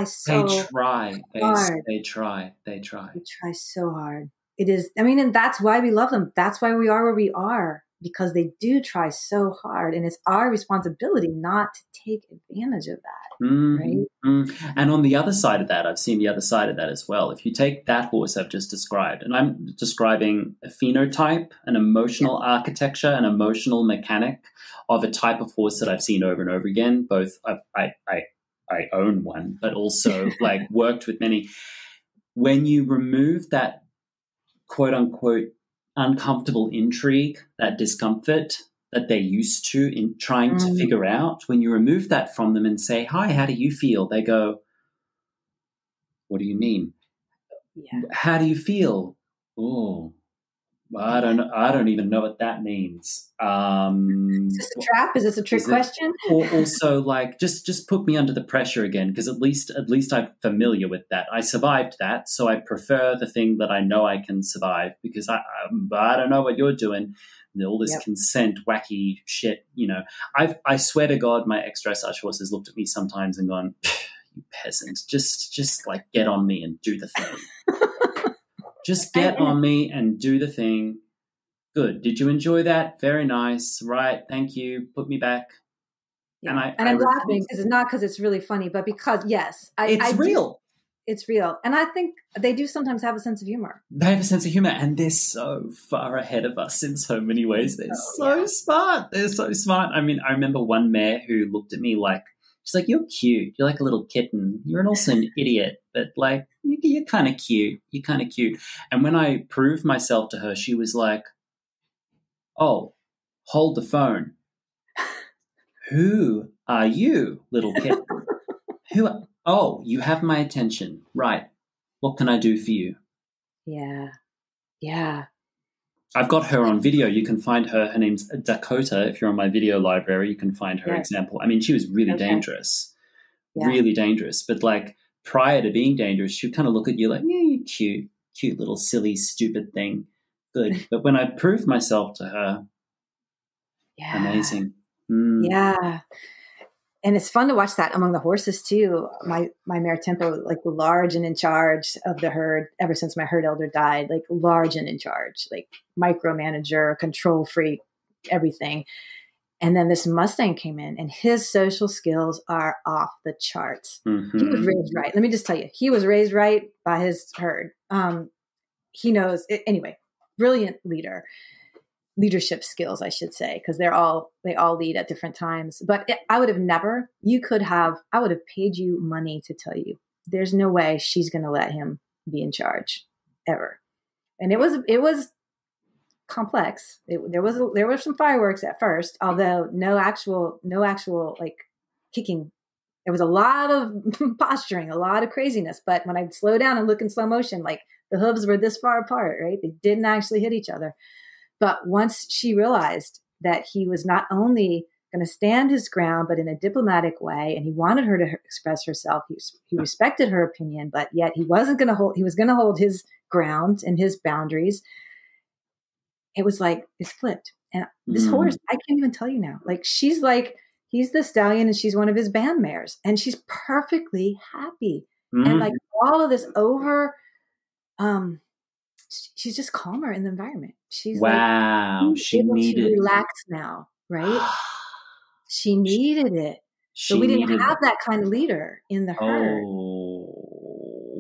so hard. They try. They try so hard. It is, I mean, and that's why we love them. That's why we are where we are, because they do try so hard. And it's our responsibility not to take advantage of that. Right. And on the other side of that, I've seen the other side of that as well. If you take that horse I've just described, and I'm describing a phenotype, an emotional architecture, an emotional mechanic of a type of horse that I've seen over and over again. Both I own one, but also like worked with many. When you remove that quote unquote uncomfortable intrigue, that discomfort that they're used to in trying to figure out, when you remove that from them and say, hi, how do you feel? They go, what do you mean? Yeah. How do you feel? Oh, I don't even know what that means. Is this a trap? Is this a trick question? Or also like, just put me under the pressure again, because at least I'm familiar with that. I survived that, so I prefer the thing that I know I can survive, because I don't know what you're doing. All this consent, wacky shit, you know. I swear to God, my ex-dressage horses looked at me sometimes and gone, you peasant, just like get on me and do the thing. Just get on me and do the thing. Good. Did you enjoy that? Very nice. Right. Thank you. Put me back. Yeah. And I'm laughing because it's not because it's really funny, but because, yes. It's real. It's real. And I think they do sometimes have a sense of humor. They have a sense of humor, and they're so far ahead of us in so many ways. They're so smart. They're so smart. I mean, I remember one mare who looked at me like, she's like, you're cute. You're like a little kitten. You're also an idiot, but like, you're kind of cute. You're kind of cute. And when I proved myself to her, she was like, oh, hold the phone. Who are you, little kitten? Oh, you have my attention. Right. What can I do for you? Yeah. Yeah. I've got her on video. You can find her. Her name's Dakota. If you're on my video library, you can find her example. I mean, she was really dangerous, really dangerous. But like prior to being dangerous, she'd kind of look at you like, yeah, you're cute little silly, stupid thing. Good. But when I proved myself to her, amazing. Yeah. And it's fun to watch that among the horses too. My mare Tempo, like large and in charge of the herd ever since my herd elder died, like large and in charge, like micromanager, control freak, everything. And then this Mustang came in and his social skills are off the charts. Mm-hmm. He was raised right. Let me just tell you, he was raised right by his herd. He knows it, anyway, brilliant leadership skills, I should say, because they all lead at different times. But I would have paid you money to tell you, there's no way she's going to let him be in charge ever. And it was complex. There were some fireworks at first, although no actual like kicking. There was a lot of posturing, a lot of craziness. But when I'd slow down and look in slow motion, like the hooves were this far apart, right? They didn't actually hit each other. But once she realized that he was not only going to stand his ground, but in a diplomatic way, and he wanted her to express herself, he respected her opinion, but yet he was going to hold his ground and his boundaries. It was like, it's flipped. And this horse, I can't even tell you now, like, he's the stallion and she's one of his band mares and she's perfectly happy. And like all of this she's just calmer in the environment. She's she needed to relax now, right? She needed it. So we didn't have that kind of leader in the herd.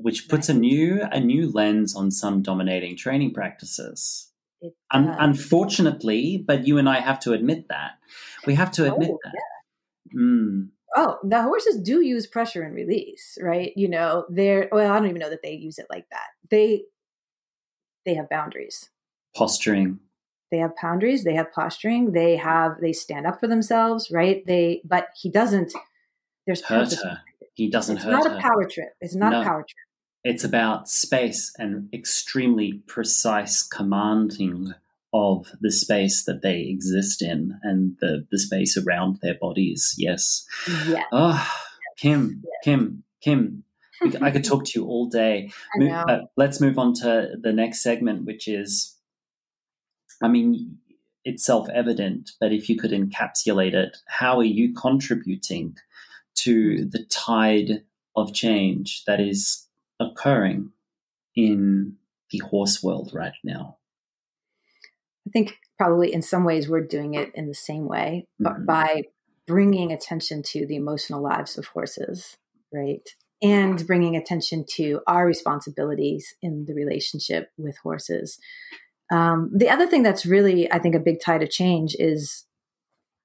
Which puts a new lens on some dominating training practices. Unfortunately, but you and I have to admit that. We have to admit that. Yeah. Oh, the horses do use pressure and release, right? You know, I don't even know that they use it like that. They have boundaries. Posturing. They have boundaries. They have posturing. They stand up for themselves, right? But he doesn't. There's hurt her. He doesn't hurt her. It's not a power trip. It's not a power trip. It's about space and extremely precise commanding of the space that they exist in and the space around their bodies. Yes. Yes. Oh, Kim. I could talk to you all day. Let's move on to the next segment, which is, I mean, it's self-evident, but if you could encapsulate it, how are you contributing to the tide of change that is occurring in the horse world right now? I think probably in some ways we're doing it in the same way, but by bringing attention to the emotional lives of horses, right? And bringing attention to our responsibilities in the relationship with horses. The other thing that's really, I think, a big tide of change is,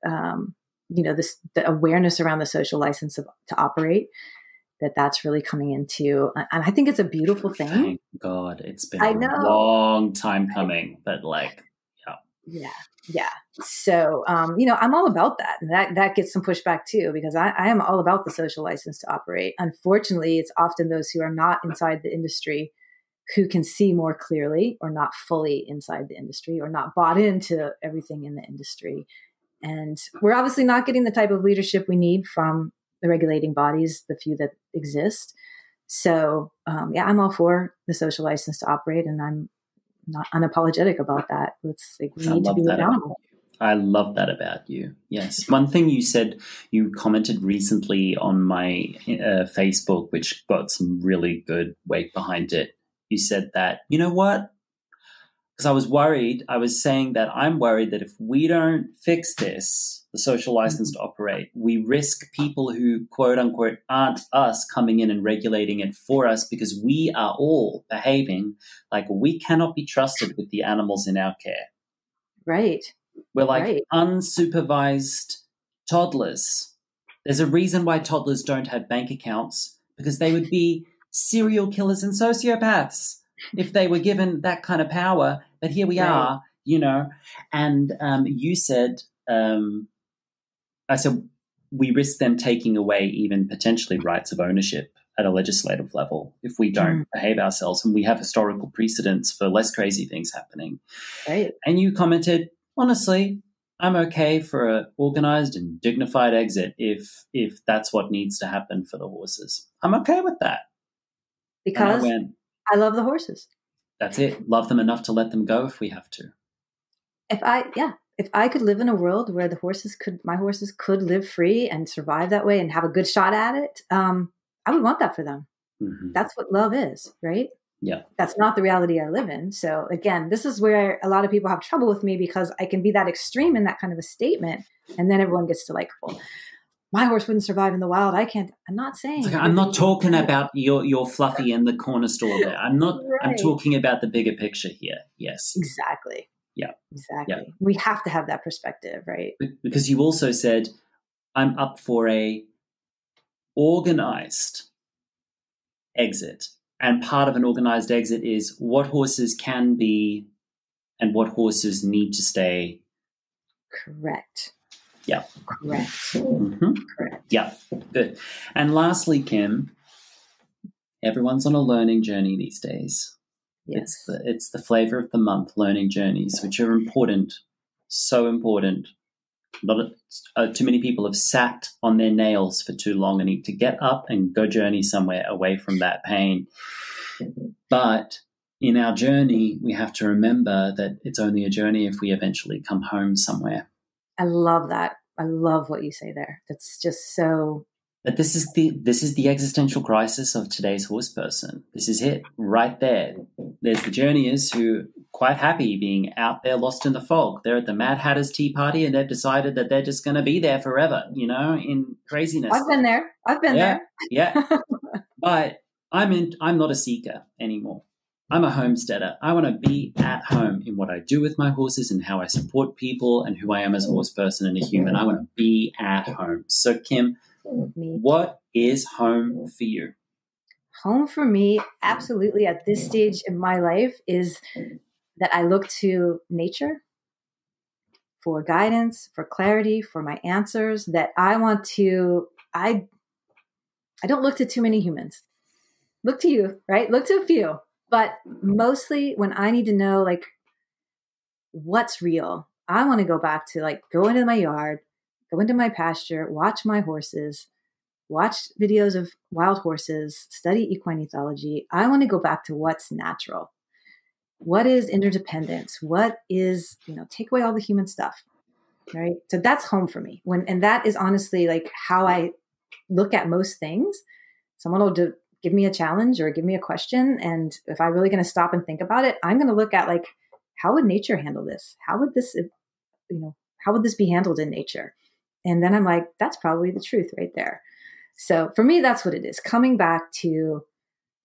the awareness around the social license to operate. That's really coming into, and I think it's a beautiful thing. Thank God, it's been a long time coming, but yeah. So, I'm all about that, and that gets some pushback too, because I am all about the social license to operate. Unfortunately, it's often those who are not inside the industry who can see more clearly, or not fully inside the industry, or not bought into everything in the industry. And we're obviously not getting the type of leadership we need from the regulating bodies, the few that exist. So, I'm all for the social license to operate, and I'm not unapologetic about that. It's like we need to be accountable. I love that about you. Yes. One thing you said, you commented recently on my Facebook, which got some really good weight behind it. You said that, you know what? Because I was worried. I was saying that I'm worried that if we don't fix this, the social license to operate, we risk people who, quote unquote, aren't us coming in and regulating it for us, because we are all behaving like we cannot be trusted with the animals in our care. Right. We're like unsupervised toddlers. There's a reason why toddlers don't have bank accounts, because they would be serial killers and sociopaths if they were given that kind of power. But here we are, and you said, I said, we risk them taking away even potentially rights of ownership at a legislative level if we don't behave ourselves, and we have historical precedents for less crazy things happening. Right. And you commented, honestly, I'm okay for an organized and dignified exit if that's what needs to happen for the horses. I'm okay with that. Because I love the horses. That's it. Love them enough to let them go if we have to. If I could live in a world where my horses could live free and survive that way and have a good shot at it, I would want that for them. Mm-hmm. That's what love is, right? Yeah. That's not the reality I live in. So again, this is where a lot of people have trouble with me, because I can be that extreme in that kind of a statement. And then everyone gets to like, well, my horse wouldn't survive in the wild. I can't. I'm not saying. I'm not talking about your fluffy in the corner store there. I'm not. Right. I'm talking about the bigger picture here. Yes. Exactly. Yeah. Exactly. Yeah. We have to have that perspective, right? Because you also said, I'm up for a organized exit. And part of an organized exit is what horses can be and what horses need to stay. Correct. Yeah. Correct. Mm-hmm. Correct. Yeah. Good. And lastly, Kim, everyone's on a learning journey these days. Yes. It's the flavor of the month, learning journeys, which are important, so important. Too many people have sat on their nails for too long and need to get up and go journey somewhere away from that pain. But in our journey, we have to remember that it's only a journey if we eventually come home somewhere. I love that. I love what you say there. That's just so. But this is the existential crisis of today's horse person. This is it right there. There's the journeyers who are quite happy being out there lost in the fog. They're at the Mad Hatter's tea party and they've decided that they're just going to be there forever, in craziness. I've been there. Yeah. But I'm not a seeker anymore. I'm a homesteader. I want to be at home in what I do with my horses and how I support people and who I am as a horse person and a human. I want to be at home. So, Kim, what is home for you? Home for me, absolutely, at this stage in my life, is that I look to nature for guidance, for clarity, for my answers. That I don't look to too many humans. Look to you, right? Look to a few. But mostly when I need to know, like, what's real, I want to go back to, like, go into my yard, go into my pasture, watch my horses, watch videos of wild horses, study equine ethology. I want to go back to what's natural. What is interdependence? What is, take away all the human stuff, right? So that's home for me. And that is honestly like how I look at most things, someone will give me a challenge or give me a question. And if I'm really going to stop and think about it, I'm going to look at like, how would nature handle this? How would this, how would this be handled in nature? And then I'm like, that's probably the truth right there. So for me, that's what it is. Coming back to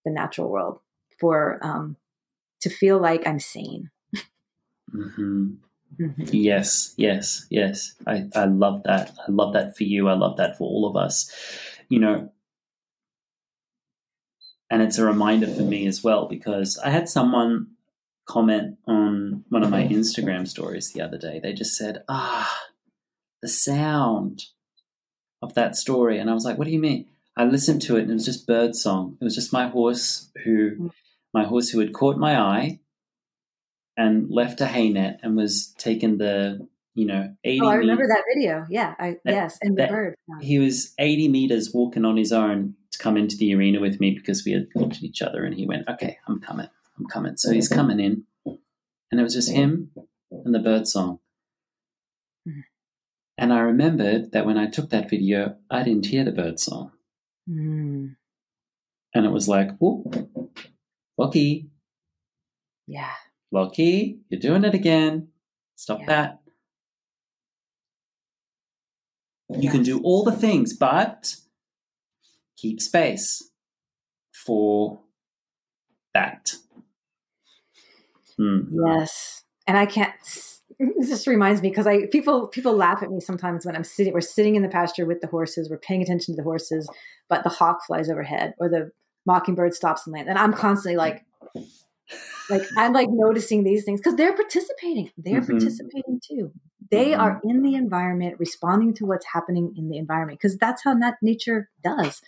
the natural world to feel like I'm sane. Mm-hmm. Mm-hmm. Yes. I love that. I love that for you. I love that for all of us, and it's a reminder for me as well, because I had someone comment on one of my Instagram stories the other day. They just said, the sound of that story. And I was like, what do you mean? I listened to it and it was just bird song. It was just my horse who had caught my eye and left a hay net and was taking the, 80 I remember that video. Yeah. Yes. And the bird. He was 80 meters walking on his own to come into the arena with me because we had looked at each other, and he went, okay, I'm coming. So he's coming in, and it was just him and the bird song. And I remembered that when I took that video, I didn't hear the bird song. And it was like, oh, Lockie. Yeah. Lockie, you're doing it again. Stop that. You can do all the things, but keep space for that. Yes. And I can't, this just reminds me, because people laugh at me sometimes when we're sitting in the pasture with the horses, we're paying attention to the horses, but the hawk flies overhead or the mockingbird stops and lands. And I'm constantly like I'm like noticing these things because they're participating. They're participating too. They are in the environment, responding to what's happening in the environment, because that's how nature does.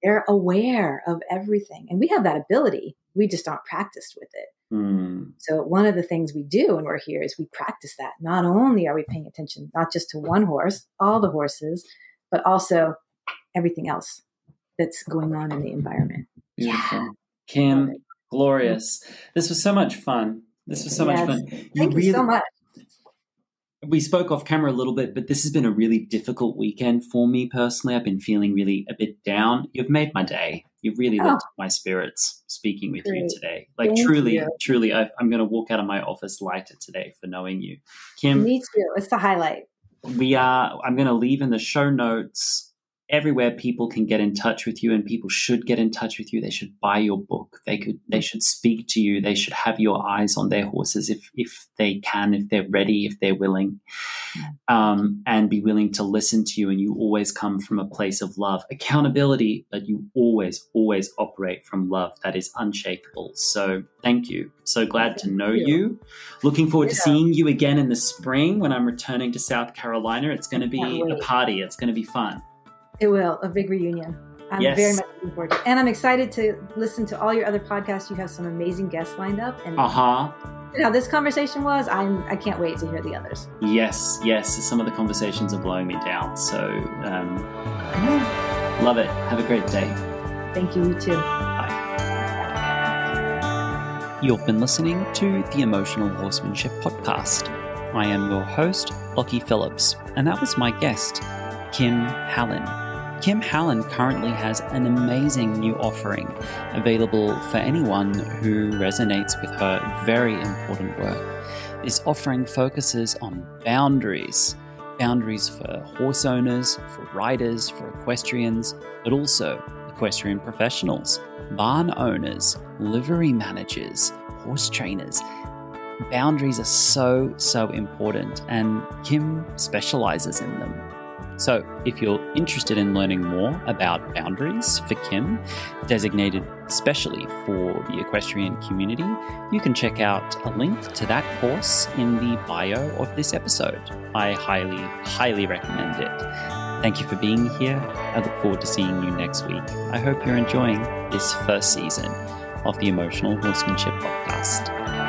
They're aware of everything. And we have that ability. We just aren't practiced with it. So one of the things we do when we're here is we practice that. Not only are we paying attention, not just to one horse, all the horses, but also everything else that's going on in the environment. Beautiful. Yeah. Kim, glorious. This was so much fun. Much fun. Thank you so much. We spoke off camera a little bit, but this has been a really difficult weekend for me personally. I've been feeling really a bit down. You've made my day. You've really lifted my spirits speaking with you today. Like truly, I'm going to walk out of my office lighter today for knowing you. Kim. Me too. It's the highlight. I'm going to leave in the show notes everywhere people can get in touch with you, and people should get in touch with you. They should buy your book. They should speak to you. They should have your eyes on their horses if they can, if they're ready, if they're willing, and be willing to listen to you. And you always come from a place of love, accountability, but you always operate from love that is unshakable. So thank you. So glad to know you. Looking forward to seeing you again in the spring when I'm returning to South Carolina. It's going to be a party. It's going to be fun. It will, a big reunion. I'm very much looking forward to it. And I'm excited to listen to all your other podcasts. You have some amazing guests lined up. And how this conversation was, I can't wait to hear the others. Yes. Some of the conversations are blowing me down. So love it. Have a great day. Thank you. You too. Bye. You've been listening to the Emotional Horsemanship podcast. I am your host, Lockie Phillips, and that was my guest, Kim Hallin. Kim Hallin currently has an amazing new offering available for anyone who resonates with her very important work. This offering focuses on boundaries for horse owners, for riders, for equestrians, but also equestrian professionals, barn owners, livery managers, horse trainers. Boundaries are so important, and Kim specializes in them. So if you're interested in learning more about boundaries for Kim, designated specially for the equestrian community, you can check out a link to that course in the bio of this episode. I highly recommend it. Thank you for being here. I look forward to seeing you next week. I hope you're enjoying this first season of the Emotional Horsemanship podcast.